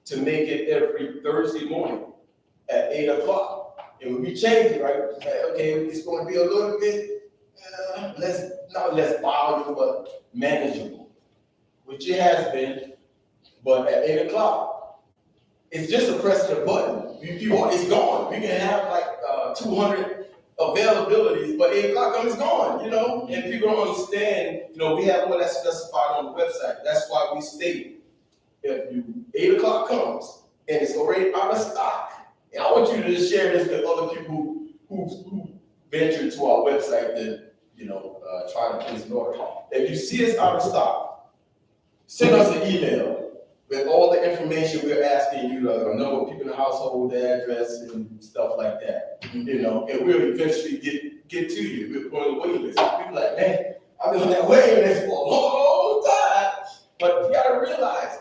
to make it every Thursday morning at 8 o'clock. And when we changed it, right, okay, it's going to be a little bit not less volume, but manageable, which it has been. But at 8 o'clock, it's just a press of the button. It's gone. We can have like 200 availabilities, but 8 o'clock comes, it's gone, you know? And people don't understand, you know, we have all that specified on the website. That's why we state, if 8 o'clock comes and it's already out of stock, and I want you to just share this with other people who venture to our website to, you know, try to place an order. If you see it's out of stock, send us an email with all the information we're asking you, the number of people in the household, the address, and stuff like that. You know, and we'll eventually get to you. We're put on the waiting list. People like, man, I've been on that waiting list for a long time. But you gotta realize,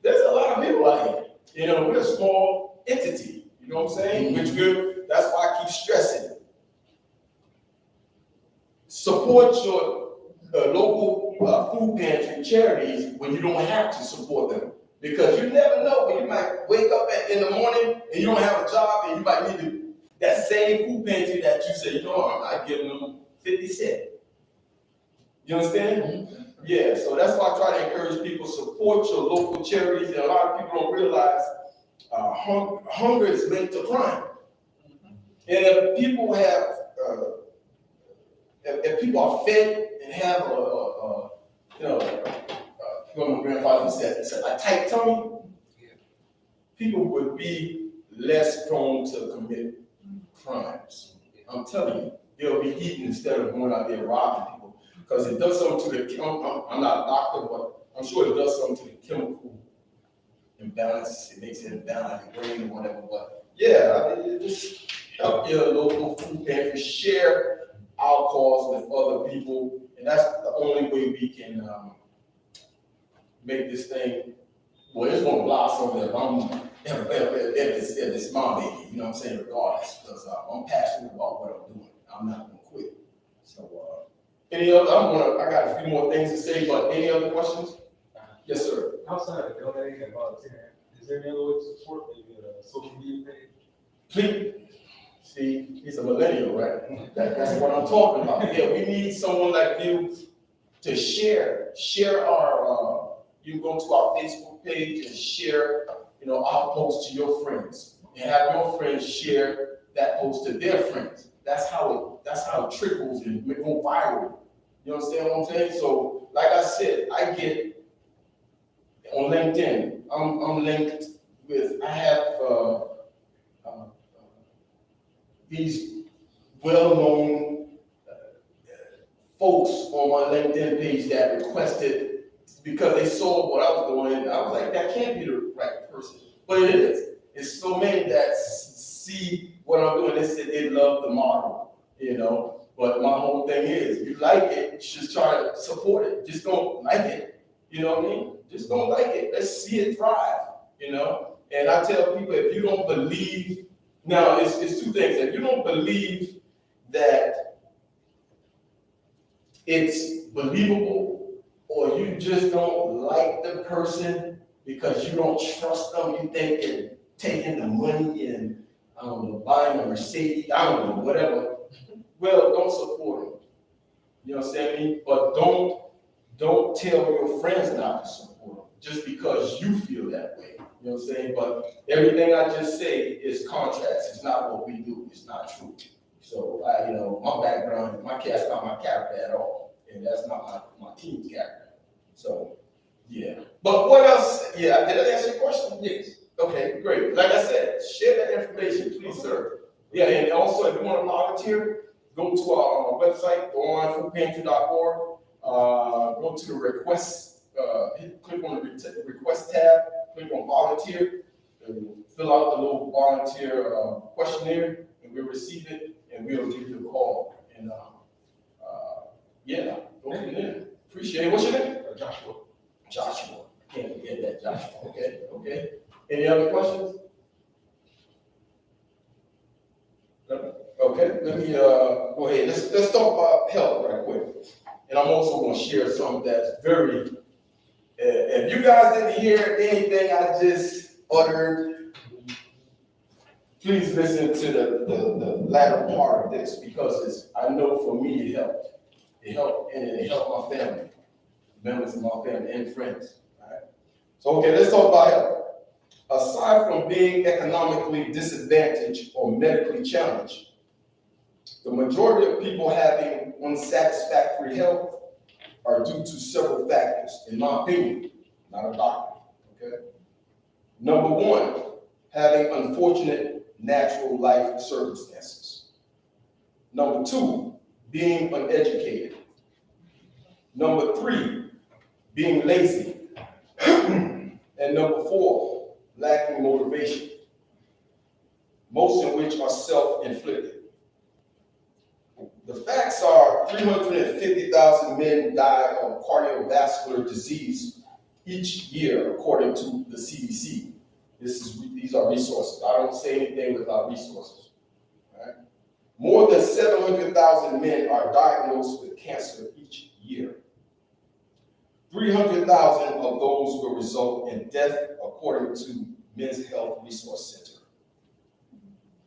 there's a lot of people out here. You know, we're a small entity. You know what I'm saying? That's why I keep stressing it. Support your local food pantry charities when you don't have to support them. Because you never know when you might wake up in the morning and you don't have a job and you might need to, that same food pantry that you say, you know, I'm not giving them 50 cents. You understand? Yeah, so that's why I try to encourage people, support your local charities. And a lot of people don't realize hunger is linked to crime. And if people have, if people are fed and have what my grandfather said, a tight tummy, people would be less prone to commit crimes. I'm telling you, they'll be eating instead of going out there robbing people. Because it does something to the, I'm not a doctor, but I'm sure it does something to the chemical imbalance. It makes it imbalance in the brain or whatever. But yeah, I mean, just help your local food pantry, share our cause with other people. And that's the only way we can make this thing, well, it's gonna blossom if it's my baby, you know what I'm saying, regardless, because I'm passionate about what I'm doing. I'm not gonna quit. So, any other, I got a few more things to say, but any other questions? Yes, sir. Outside of donating and volunteering, is there any other way to support maybe a social media page? Please. See, he's a millennial, right? That's what I'm talking about. Yeah, we need someone like you to share our, you can go to our Facebook page and share, our post to your friends, and have your friends share that post to their friends. That's how it trickles and go viral. You understand what I'm saying? So, like I said, I get on LinkedIn. I'm linked with. I have these well-known folks on my LinkedIn page that requested, because they saw what I was doing, and I was like, that can't be the right person. But it is. It's so many that see what I'm doing. They said they love the model, But my whole thing is, you like it, just try to support it. Just don't like it, you know what I mean? Just don't like it. Let's see it thrive, And I tell people, if you don't believe, now it's two things. If you don't believe that it's believable, or you just don't like the person because you don't trust them, you think they're taking the money and, I don't know, buying a Mercedes, I don't know, whatever, well, don't support them. You know what I'm saying? But don't tell your friends not to support them just because you feel that way. You know what I'm saying? But everything I just say is contrast. It's not what we do. It's not true. So, my background, that's not my character at all. And that's not my team's character. So, yeah. But what else? Yeah, did I answer your question? Yes. Okay, great. Like I said, share that information, please, sir. Yeah, and also, if you want to volunteer, go to our website, go on foodpantry.org, go to the request, click on the request tab, click on volunteer, fill out the little volunteer questionnaire, and we'll receive it, and we'll give you a call. And go from there. Appreciate it. What's your name? Joshua. Joshua. Can't forget that, Joshua. Okay. Any other questions? Okay, let me go ahead. Let's talk about health right quick. And I'm also going to share something that's very, if you guys didn't hear anything I just uttered, please listen to the latter part of this, because I know for me it helped. It helped, and it helped my family, members of my family and friends. All right? So, okay, let's talk about health. Aside from being economically disadvantaged or medically challenged, the majority of people having unsatisfactory health are due to several factors, in my opinion, not a doctor, okay? Number one, having unfortunate natural life circumstances. Number two, being uneducated. Number three, being lazy. And number four, lacking motivation, most of which are self-inflicted. The facts are 350,000 men die of cardiovascular disease each year, according to the CDC. These are resources. I don't say anything without resources. Right? More than 700,000 men are diagnosed with cancer each year. 300,000 of those will result in death, according to Men's Health Resource Center.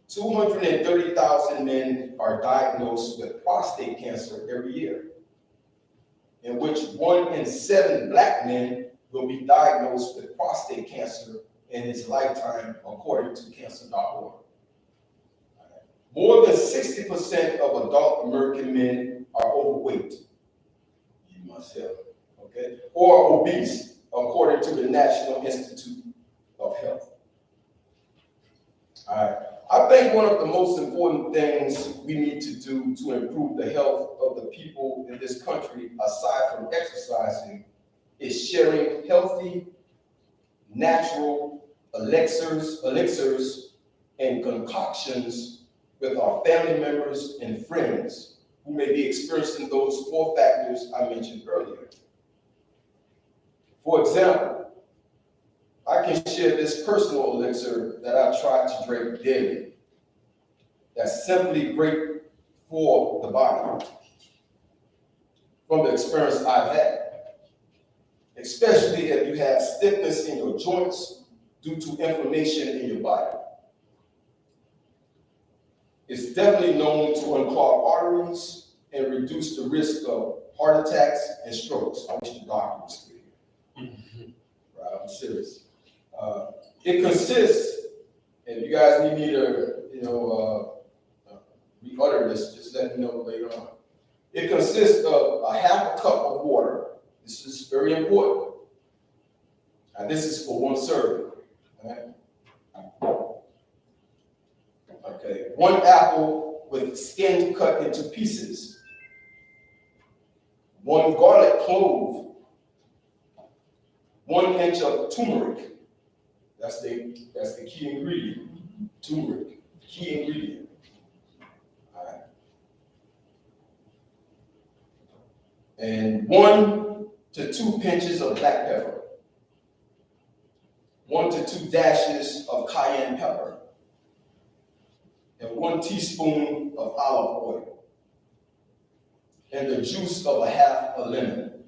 230,000 men are diagnosed with prostate cancer every year, in which 1 in 7 Black men will be diagnosed with prostate cancer in his lifetime, according to cancer.org. More than 60% of adult American men are overweight, you must have, okay, or obese, according to the National Institute of Health. All right. I think one of the most important things we need to do to improve the health of the people in this country, aside from exercising, is sharing healthy, natural elixirs and concoctions with our family members and friends who may be experiencing those 4 factors I mentioned earlier. For example, I can share this personal elixir that I try to drink daily. That's simply great for the body. From the experience I've had, especially if you have stiffness in your joints due to inflammation in your body. It's definitely known to unclog arteries and reduce the risk of heart attacks and strokes. I wish the doctor was here. Right, I'm serious. It consists, and you guys need me to, re-utter this, just let me know later on. It consists of a half a cup of water. This is very important. And this is for 1 serving. Okay, 1 apple with skin cut into pieces. 1 garlic clove. 1 inch of turmeric. That's the key ingredient. Turmeric, key ingredient. All right. And 1 to 2 pinches of black pepper. 1 to 2 dashes of cayenne pepper. And 1 teaspoon of olive oil. And the juice of a half a lemon.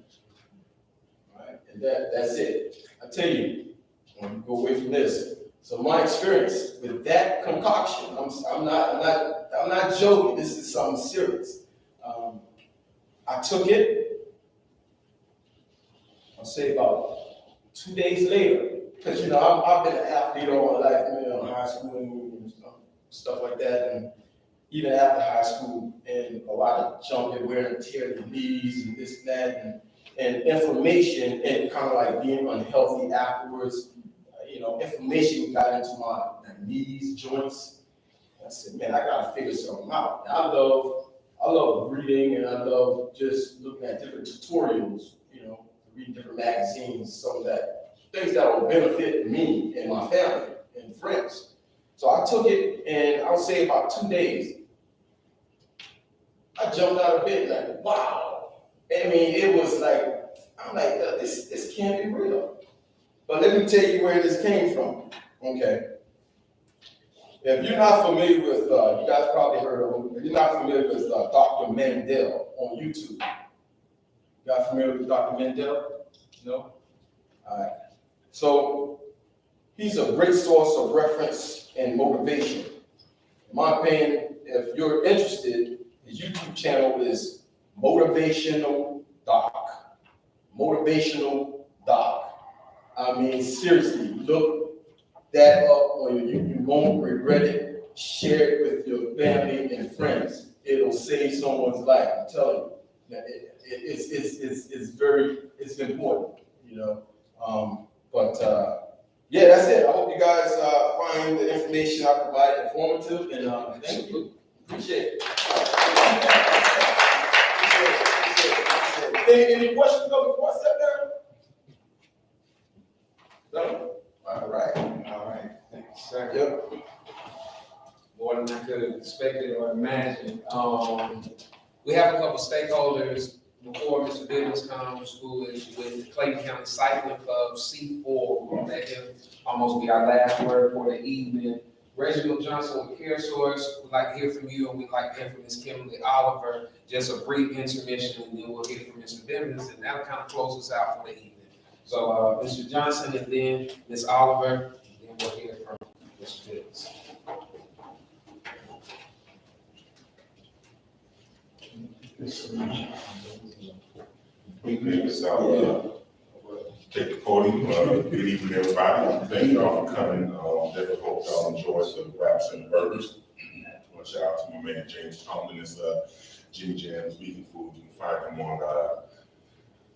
All right, and that's it. I tell you, when you go away from this. So my experience with that concoction, I'm not joking. This is something serious. I took it. I'll say about 2 days later, because I've been an athlete all my life, high school and stuff like that, and even after high school, and a lot of jumping, wear and tear the knees and this and that, and inflammation, and kind of like being unhealthy afterwards. Inflammation got into my knees, joints. I said, man, I gotta figure something out. I love reading, and I love just looking at different tutorials, reading different magazines, some of that, things that will benefit me and my family and friends. So I took it, and I would say about 2 days, I jumped out of bed like, wow. I mean, it was like, I'm like, this can't be real. But let me tell you where this came from, okay? If you're not familiar with, you guys probably heard of him, if you're not familiar with Dr. Mandel on YouTube. You guys familiar with Dr. Mandel? No? All right. So he's a great source of reference and motivation. In my opinion, if you're interested, his YouTube channel is Motivational Doc. Motivational Doc. I mean, seriously, look that up, or you won't regret it. Share it with your family and friends. It'll save someone's life. I'm telling you, it's very important, Yeah, that's it. I hope you guys find the information I provide informative, and thank you. Appreciate it. Any questions before I sit down? No? All right. Thanks, sir. Yep. More than I could have expected or imagined. We have a couple stakeholders before Mr. Bivens comes, who is with the Clayton County Cycling Club, C4. We'll let him almost be our last word for the evening. Reginald Johnson with CareSource. We'd like to hear from you, and we'd like to hear from Ms. Kimberly Oliver. Just a brief intermission, and then we'll hear from Mr. Bivens, and that'll kind of close us out for the evening. So, Mr. Johnson, and then Ms. Oliver, and then we'll hear from Mr. Bivens. Take the podium. Good evening, everybody. Thank you all for coming. Definitely hope y'all enjoy some wraps and burgers. I want to shout out to my man James Tomlin. It's Jimmy Jam's Vegan Food. You can find him on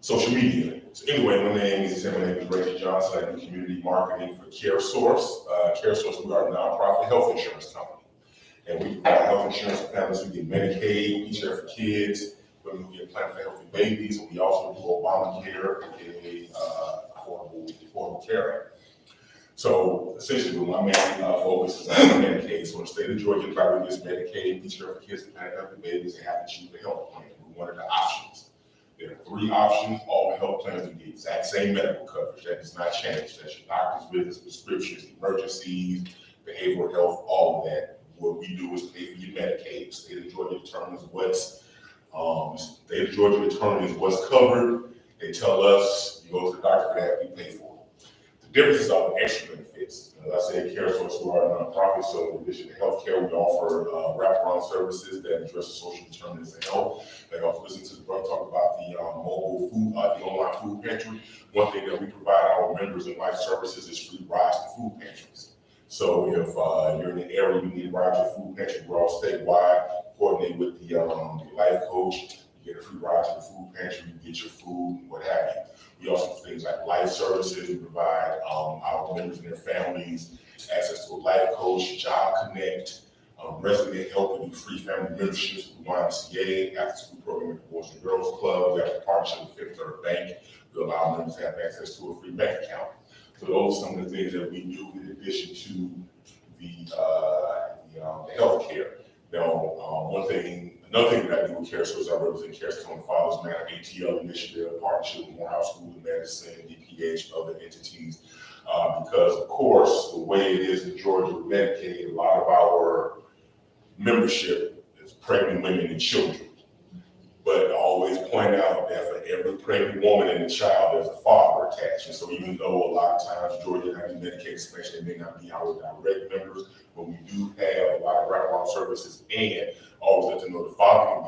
social media. So anyway, my name is Reggie Johnson. I do community marketing for CareSource. CareSource, we are a nonprofit health insurance company. And we provide health insurance for families who get Medicaid, each year for kids, women who get Planned for Healthy Babies, and we also do Obamacare, aka affordable care act. So essentially, my main focus is on Medicaid. So in the state of Georgia, everybody gets Medicaid, each year for kids with Planned for Healthy Babies, they have to choose the health plan. We wanted the options. There are 3 options. All the health plans do the exact same medical coverage. That does not change. That's your doctor's visits, prescriptions, emergencies, behavioral health, all of that. What we do is pay for your Medicaid. The state of Georgia determines what's covered. They tell us, you go to the doctor for that, we pay for it. The difference is all the extra benefits. As I said, CareSource, we are a nonprofit, so in addition to healthcare, we offer wraparound services that address the social determinants of health. They also listen to the brother talk about the mobile food, the online food pantry. One thing that we provide our members in life services is free rides to food pantries. So if you're in the area, you need a ride to a food pantry, we're all statewide, coordinate with the life coach, you get a free ride to the food pantry, you get your food, what have you. We also do things like life services. We provide our members and their families access to a life coach, Job Connect, resident help, we do free family memberships with YMCA, after school program at the Boys and Girls Club. We have a partnership with Fifth Third Bank. We allow members to have access to a free bank account. So those are some of the things that we do in addition to the healthcare. Now, another thing that I do with CareSource, I represent CareSource on the Father's Matter ATL initiative, partnership with Morehouse School of Medicine, DPH, other entities, because of course, the way it is in Georgia with Medicaid, a lot of our membership is pregnant women and children. But I always point out that for every pregnant woman and a child, there's a father attached. And so even though a lot of times Georgia has Medicaid, especially, may not be our direct members, but we do have a lot of wraparound services, and always let them know the father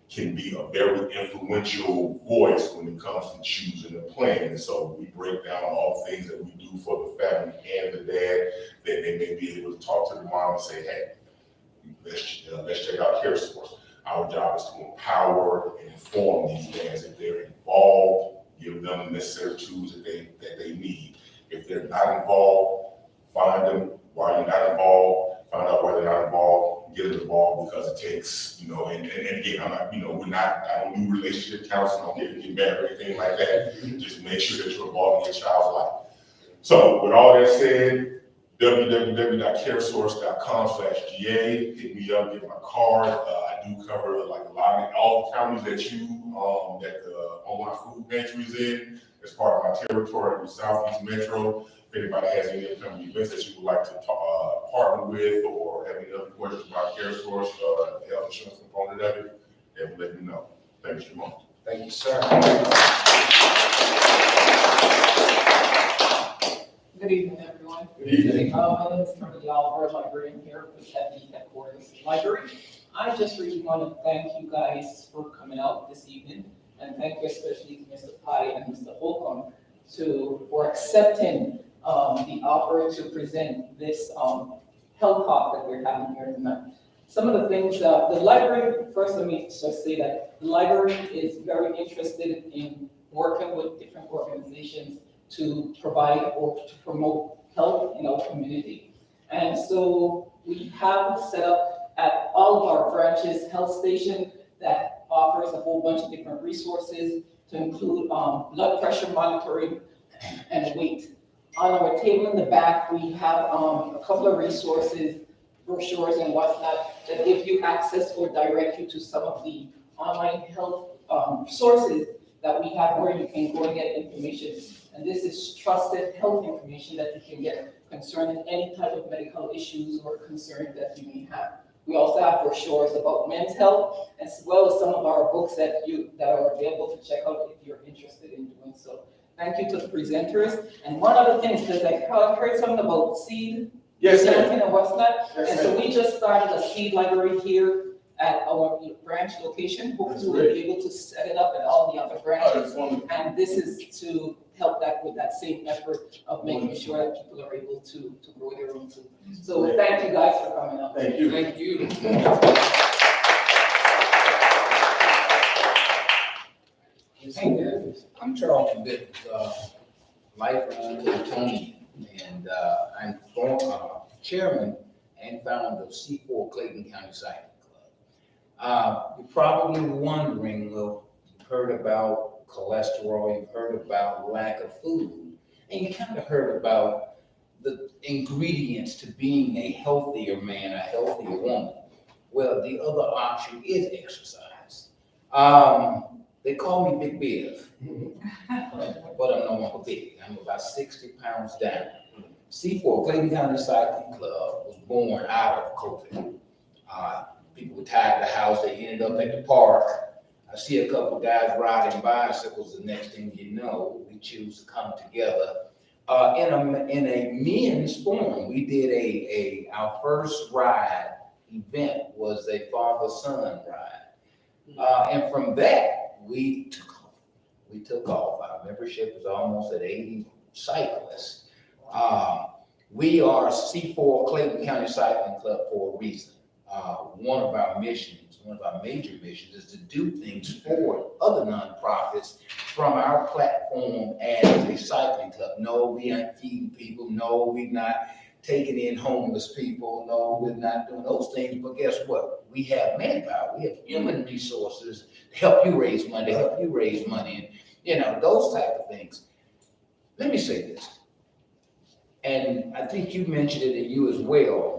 can be a very influential voice when it comes to choosing a plan. And so we break down all the things that we do for the family and the dad, that they may be able to talk to the mom and say, hey, let's check out CareSource. Our job is to empower and inform these dads. If they're involved, give them the necessary tools that they need. If they're not involved, find them why you're not involved, find out why they're not involved, get them involved, because it takes, and again, I'm not, I don't do relationship counseling, I don't get married or anything like that. Just make sure that you're involved in your child's life. So with all that said, www.caresource.com/GA. Hit me up, get my card. I do cover like a lot of all the counties that that the online food pantry is in. As part of my territory, the Southeast Metro. If anybody has any upcoming events that you would like to partner with, or have any other questions about CareSource, the health insurance component of it, then let me know. Thank you, Shimon. Thank you, sir. Good evening, everyone. Good evening. My name is Kimberly Oliver, librarian here at the headquarters library. I just really want to thank you guys for coming out this evening, and thank you especially to Mr. Pai and Mr. Holcomb for accepting the offer to present this health talk that we're having here tonight. Some of the things, the library, first let me just say that the library is very interested in working with different organizations to provide or to promote health in our community. And so we have set up at all of our branches health station that offers a whole bunch of different resources to include blood pressure monitoring and weight. On our table in the back, we have a couple of resources, brochures and whatnot, that give you access or direct you to some of the online health sources that we have where you can go and get information. And this is trusted health information that you can get concerning any type of medical issues or concerns that you may have. We also have brochures about men's health, as well as some of our books that are available to check out if you're interested in doing so. Thank you to the presenters. And one other thing, because I heard something about seed. Yes, ma'am. Something and what's that? Yes, And so ma'am. we just started a seed library here at our branch location. Hopefully we'll be able to set it up at all the other branches. And this is to help that with that same effort of making sure that people are able to grow their own food. So thank you guys for coming up. Thank you. Thank you. Hey guys, I'm Charles Bit, lifelong Tony, and I'm chairman and founder of C4 Clayton County Cycling Club. You're probably wondering, well, you've heard about cholesterol, you've heard about lack of food, and you kind of heard about the ingredients to being a healthier man, a healthier woman. Well, the other option is exercise. They call me Big Biv, but I'm no longer big. I'm about 60 pounds down. C4, Clayton County Cycling Club, was born out of COVID. People were tired of the house, they ended up at the park. I see a couple guys riding bicycles, the next thing you know, we choose to come together. In a men's forum, we did our first ride event was a father-son ride. And from that, we took off. Our membership is almost at 80 cyclists. We are C4 Clayton County Cycling Club for a reason. One of our major missions is to do things for other nonprofits from our platform as a cycling club. No, we aren't feeding people. No, we're not taking in homeless people. No, we're not doing those things. But guess what? We have manpower. We have human resources to help you raise money, and those type of things. Let me say this, and I think you mentioned it, and you as well.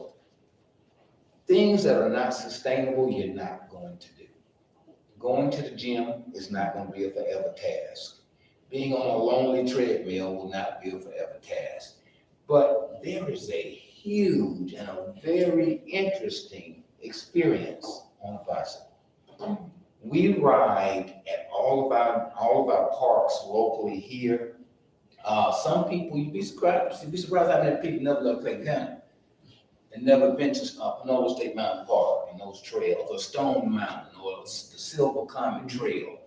Things that are not sustainable, you're not going to do. Going to the gym is not going to be a forever task. Being on a lonely treadmill will not be a forever task. But there is a huge and a very interesting experience on a bicycle. We ride at all of our parks locally here. Some people, you'd be surprised how many people never left Clayton County and never been to Nola State Mountain Park and those trails, or Stone Mountain, or the Silver Comet Trail.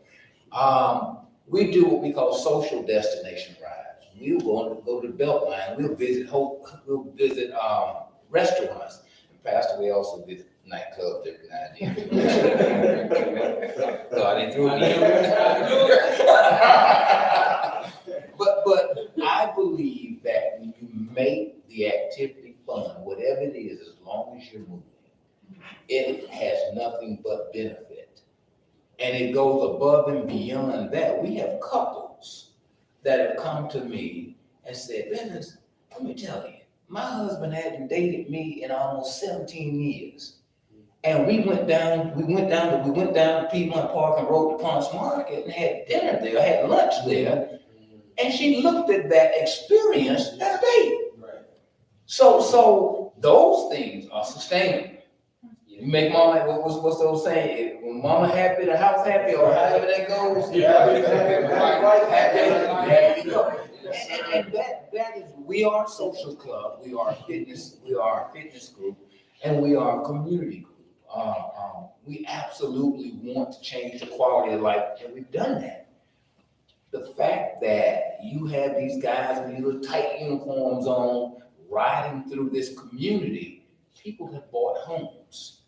We do what we call social destination rides. We'll go to the Beltline. We'll visit restaurants. And Pastor, we also visit nightclubs every now and then. So I didn't do it. But I believe that when you make the activity fun, whatever it is, as long as you're moving, it has nothing but benefit. And it goes above and beyond that. We have couples that have come to me and said, "Dennis, let me tell you, my husband hadn't dated me in almost 17 years. And we went down to Piedmont Park and rode to Ponce Market and had dinner there, had lunch there. And she looked at that experience as a date." Right. So those things are sustainable. You make mama, what's those saying? When mama happy, the house happy, or however that goes. Yeah. Happy. And that is, we are a social club, we are a fitness group, and we are a community group. We absolutely want to change the quality of life, and we've done that. The fact that you have these guys in these little tight uniforms on, riding through this community, people have bought homes.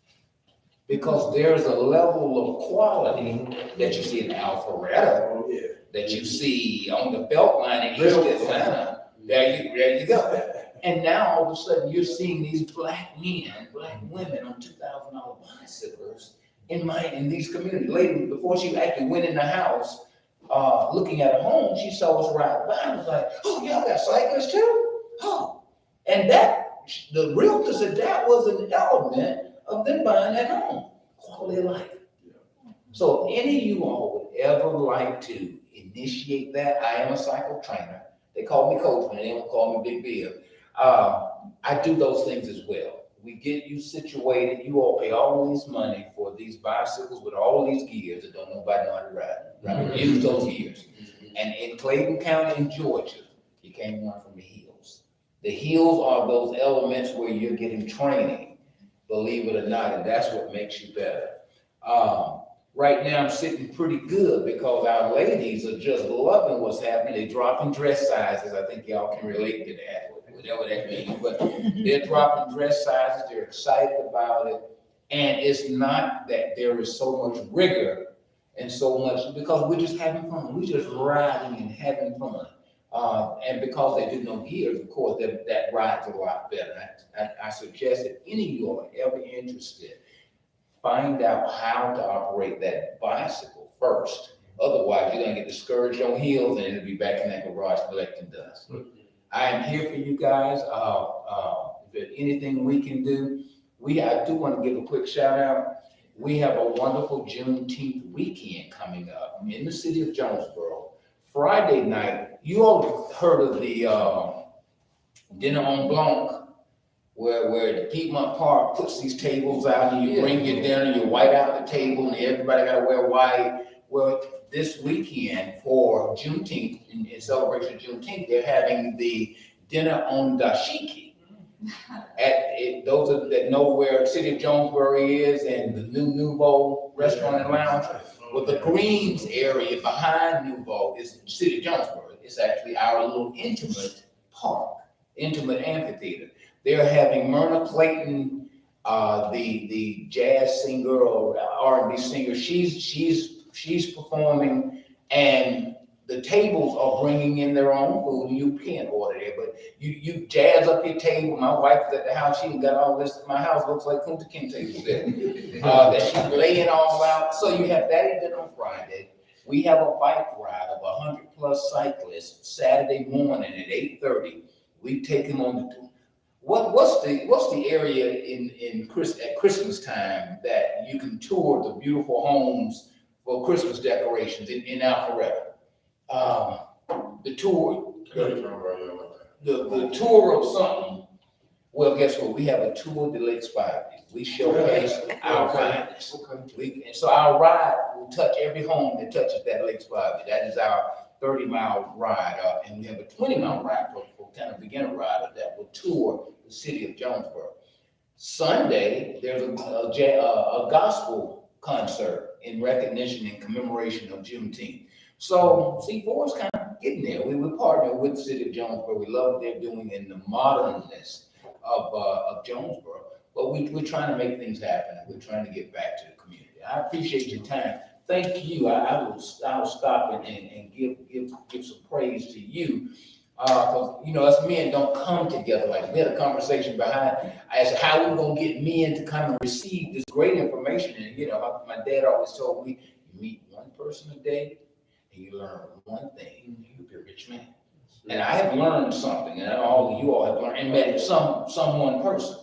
Because there's a level of quality that you see in Alpharetta, that you see on the Beltline in East Atlanta. There you go. And now all of a sudden you're seeing these black men, black women on $2,000 bicycles in these communities. Lady, before she actually went in the house, looking at a home, she saw us ride by and was like, "Oh, y'all got cyclists too? Oh." And the realtor said that was an element of them buying that home, quality of life. So if any of you all would ever like to initiate that, I am a cycle trainer. They call me Coach, and they don't call me Big Bill. I do those things as well. We get you situated, you all pay all this money for these bicycles with all these gears that don't nobody know how to ride. Right? Use those gears. And in Clayton County in Georgia, you can't run from the hills. The hills are those elements where you're getting training, believe it or not, and that's what makes you better. Right now, I'm sitting pretty good because our ladies are just loving what's happening. They're dropping dress sizes. I think y'all can relate to that, whatever that means. But they're dropping dress sizes. They're excited about it. And it's not that there is so much rigor and so much, because we're just having fun. We're just riding and having fun. And because they do no gears, of course, that rides a lot better. I suggest that any of you are ever interested, find out how to operate that bicycle first. Otherwise, you're gonna get discouraged on hills and it'll be back in that garage collecting dust. I am here for you guys. If there's anything we can do, I do want to give a quick shout out. We have a wonderful Juneteenth weekend coming up in the city of Jonesboro. Friday night, you all heard of the Dinner on Blanc, where the Piedmont Park puts these tables out and you bring your dinner, you white out the table and everybody gotta wear white. Well, this weekend for Juneteenth, in celebration of Juneteenth, they're having the Dinner on Dashiki. Those that know where City of Jonesboro is and the new Nouveau Restaurant and Lounge, well, the Greens area behind Nouveau is City of Jonesboro. It's actually our little intimate park, intimate amphitheater. They're having Myrna Clayton, the jazz singer or R&B singer. She's performing, and the tables are bringing in their own food. You can't order there, but you jazz up your table. My wife is at the house. She got all this. My house looks like Kunta Kinte there. That she's laying all out. So you have that event on Friday. We have a bike ride of 100+ cyclists Saturday morning at 8:30. We take them on the. What's the area at Christmas time that you can tour the beautiful homes for Christmas decorations in Alpharetta? The tour, the tour of something. Well, guess what? We have a tour de l'Expiry. We showcase our finest. And so our ride will touch every home that touches that L'Expiry. That is our 30-mile ride, and we have a 20-mile ride for kind of beginner rider that will tour the city of Jonesboro. Sunday, there's a gospel concert in recognition and commemoration of Juneteenth. So C4 is kind of getting there. We partner with the city of Jonesboro. We love what they're doing in the modernness of Jonesboro, but we're trying to make things happen. We're trying to get back to the community. I appreciate your time. Thank you. I'll stop and give some praise to you. Because, us men don't come together like we had a conversation behind as to how we're going to get men to come and receive this great information. And, my dad always told me, you meet one person a day and you learn one thing, you'll be a rich man. And I have learned something, and all of you all have learned and met some one person.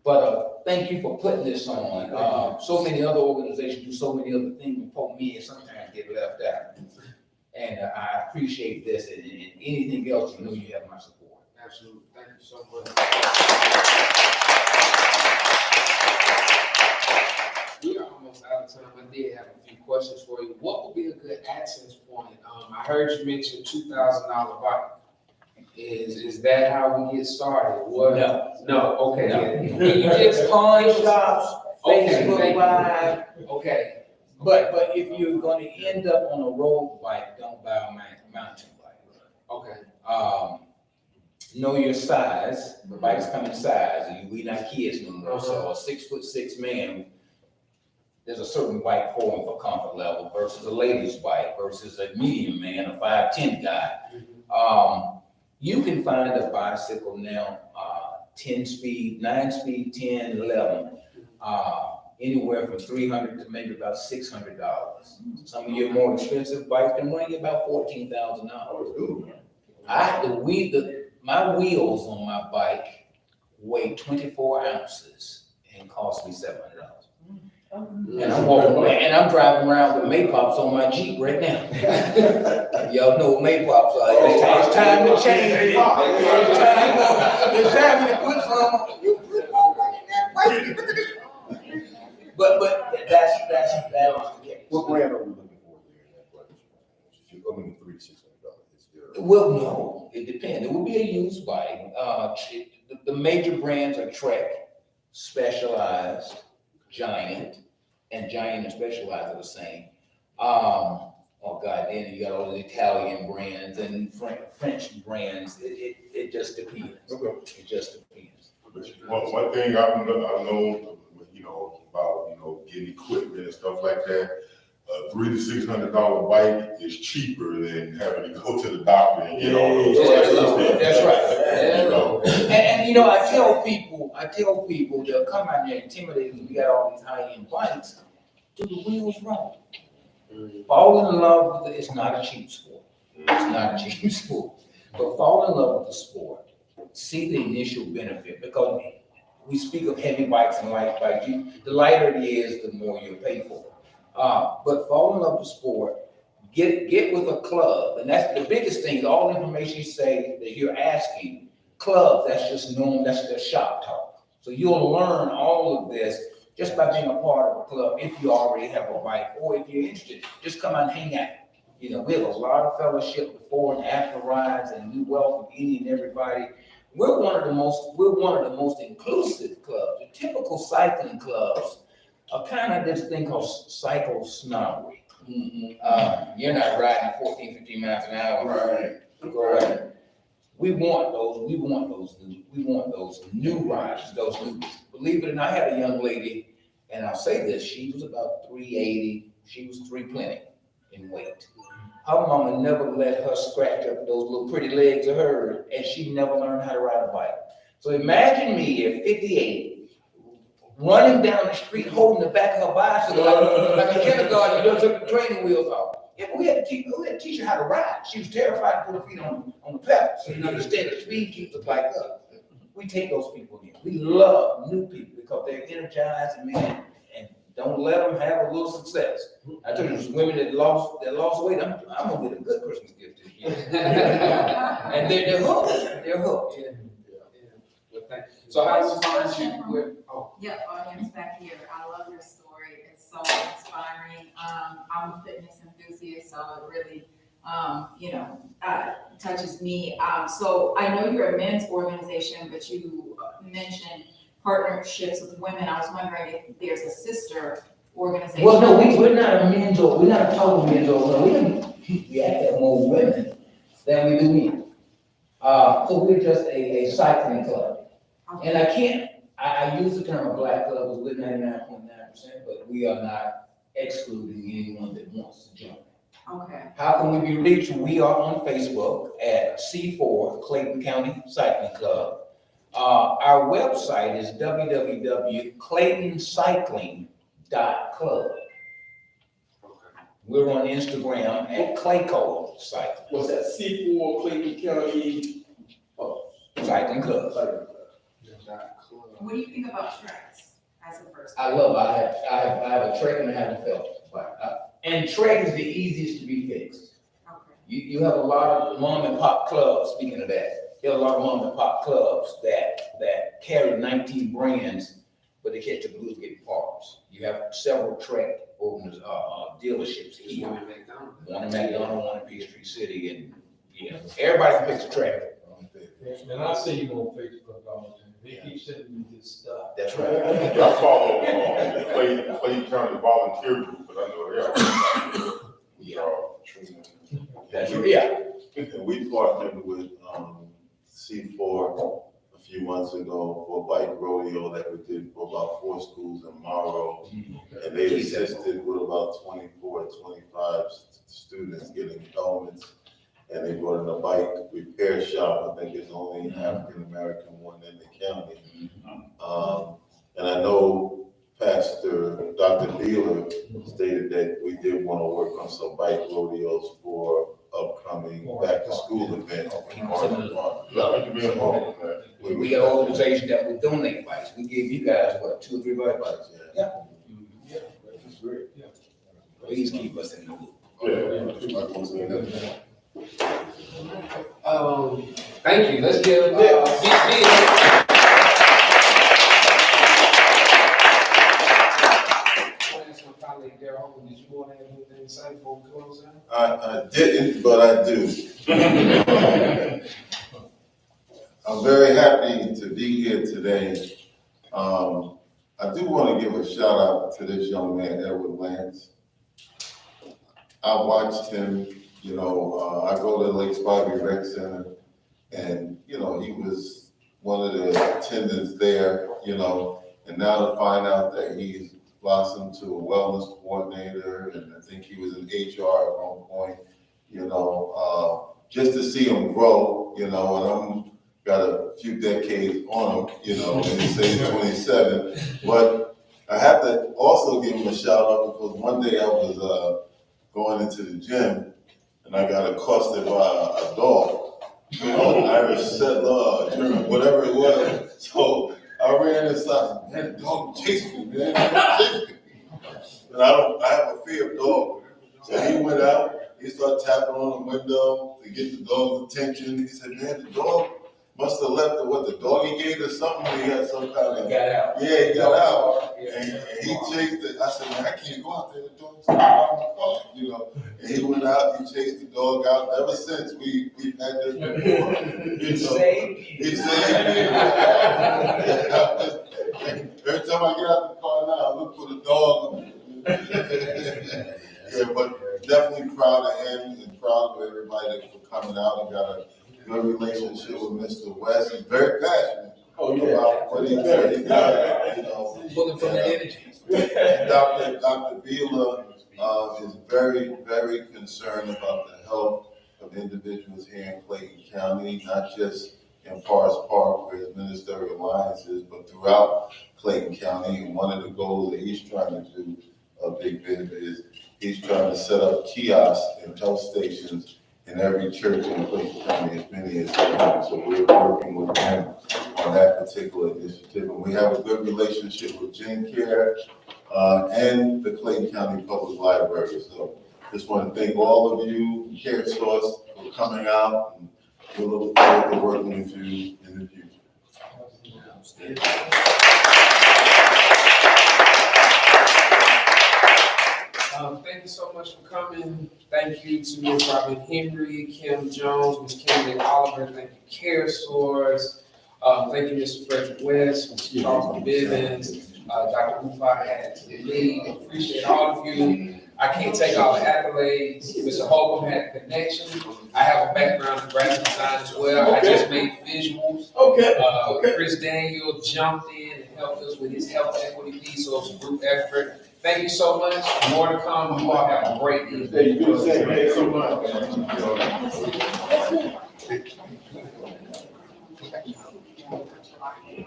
But thank you for putting this on. So many other organizations do so many other things, and poor men sometimes get left out. And I appreciate this, and anything else, you have my support. Absolutely. Thank you so much. We are almost out of time. I did have a few questions for you. What would be a good access point? I heard you mention $2,000 bike. Is that how we get started? What? No. Okay. No. Can you just Pawn shops, Okay, Facebook Live. Okay. But if you're going to end up on a road bike, don't buy a mountain bike. Okay. Know your size. The bikes come in size. We not kids no more. So a 6'6" man, there's a certain bike for him for comfort level versus a lady's bike versus a medium man, a 5'10" guy. You can find a bicycle now, 10-speed, 9-speed, 10, 11. Anywhere from $300 to maybe about $600. Some of your more expensive bikes can run you about $14,000. My wheels on my bike weigh 24 ounces and cost me $700. And I'm walking around, and I'm driving around with Maypops on my Jeep right now. Y'all know what Maypops are. It's time to change. It's time to put some. But that's that. What brand are we looking for there in that price? I mean, $300 to $600. Well, no, it depends. It would be a used bike. The major brands are Trek, Specialized, Giant, and Giant and Specialized are the same. Oh God, then you got all the Italian brands and French brands. It just depends. Okay. It just depends. One thing I've known, about, getting equipment and stuff like that, a $300 to $600 bike is cheaper than having to go to the doctor and get all those. That's right. And I tell people they'll come out there intimidated. We got all these high-end bikes. Do the wheels right? Fall in love with it. It's not a cheap sport. It's not a cheap sport. But fall in love with the sport. See the initial benefit, because we speak of heavy bikes and light bikes. The lighter it is, the more you pay for it. But fall in love with the sport. Get with a club, and that's the biggest thing. All the information you say that you're asking, clubs, that's just known. That's the shop talk. So you'll learn all of this just by being a part of a club. If you already have a bike, or if you're interested, just come out and hang out. We have a lot of fellowship before and after rides, and we welcome any and everybody. We're one of the most inclusive clubs. The typical cycling clubs are kind of this thing called cycle snobbery. You're not riding 14, 15 miles an hour. Right. We want those new riders, those newbies. Believe it or not, I had a young lady, and I'll say this, she was about 380, she was 320 in weight. Her mama never let her scratch up those little pretty legs of hers, and she never learned how to ride a bike. So imagine me at 58, running down the street, holding the back of her bicycle like a kindergarten, you took the training wheels off. Yeah, but we had to teach her how to ride. She was terrified to put her feet on the pedal, so you understand the speed keeps the bike up. We take those people in. We love new people because they're energized and don't let them have a little success. I told you, there's women that lost weight. I'm gonna get a good Christmas gift this year. And they're hooked. They're hooked. Well, thank you. So how does Question you with? Yeah, audience back here. I love your story. It's so inspiring. I'm a fitness enthusiast, so it really, touches me. So I know you're a men's organization, but you mentioned partnerships with women. I was wondering if there's a sister organization. Well, no, we're not a men's we're not a total men's organization. We have to have more women than we do men. So we're just a cycling club. Okay. And I use the term a black club with 99.9%, but we are not excluding anyone that wants to join. Okay. How can we be reached? We are on Facebook at C4 Clayton County Cycling Club. Our website is www.claytoncycling.club. We're on Instagram at Clayco Cycling. Was that C4 Clayton County? Cycling Club. What do you think about treks as a first? I have a Trek and I have a felt bike. And Trek is the easiest to be fixed. Okay. You have a lot of mom and pop clubs, speaking of that. You have a lot of mom and pop clubs that carry 19 brands, but they catch the blues getting parts. You have several Trek dealerships here. One in McDonald, one in Peachtree City, and everybody can fix a Trek. And I see you on Facebook all the time. They keep sending me this stuff. That's right. I follow Clay County Volunteer Group, but I know That's yeah. And we partnered with C4 a few months ago for a bike rodeo that we did for about 4 schools in Morrow. And they assisted with about 24, 25 students getting helmets. And they brought in a bike repair shop. I think there's only an African-American one in the county. And I know Pastor Dr. Dealer stated that we did want to work on some bike rodeos for upcoming back-to-school events. We got an organization that will donate bikes. We give you guys, 2 or 3 bikes? Yeah. Please keep us in the loop. Thank you, let's give, colleague Darryl, did you want to have anything to say before we close out? I didn't, but I do. I'm very happy to be here today. I do want to give a shout out to this young man, Edward Lance. I watched him, I go to Lake Spivey Rec Center, and, he was one of the attendants there, and now to find out that he's blossomed to a wellness coordinator, and I think he was in HR at one point, just to see him grow, and I'm got a few decades on him, and he's saying 27, but I have to also give him a shout out because one day I was going into the gym and I got accosted by a dog, Irish settler, German, whatever it was. So I ran inside, man, the dog chased me, man. And I have a fear of dogs. So he went out, he started tapping on the window to get the dog's attention. He said, man, the dog must have left the doggy gate or something. He had some kind of. Got out. Yeah, he got out. And he chased it. I said, man, I can't go out there. The dog's out my car, And he went out, he chased the dog out. Ever since we've had this before. He saved me. Every time I get out the car now, I look for the dog. Yeah, but definitely proud of him and proud of everybody for coming out and got a good relationship with Mr. West. He's very passionate about what he does. Pulling from the energy. Dr. Vila is very, very concerned about the health of individuals here in Clayton County, not just in Forest Park where his ministerial alliance is, but throughout Clayton County. And one of the goals that he's trying to do, Big Ben, is he's trying to set up kiosks and health stations in every church in Clayton County, as many as he can. So we're working with him on that particular initiative. And we have a good relationship with Gen Care and the Clayton County Public Library. So just want to thank all of you, Care Source, for coming out. And we look forward to working with you in the future. Thank you so much for coming. Thank you to Ms. Robin Henry, Kim Jones, Ms. Kimberly Oliver. Thank you, Care Source. Thank you, Mr. Frederick West, Mr. Charles Bivens, Dr. Ufa had to lead. Appreciate all of you. I can't take all the accolades. Mr. Holcomb had the connection. I have a background in graphic design as well. I just made visuals. Chris Daniel jumped in and helped us with his health equity piece, so it's a group effort. Thank you so much. More to come. You all have a great evening. Thank you so much.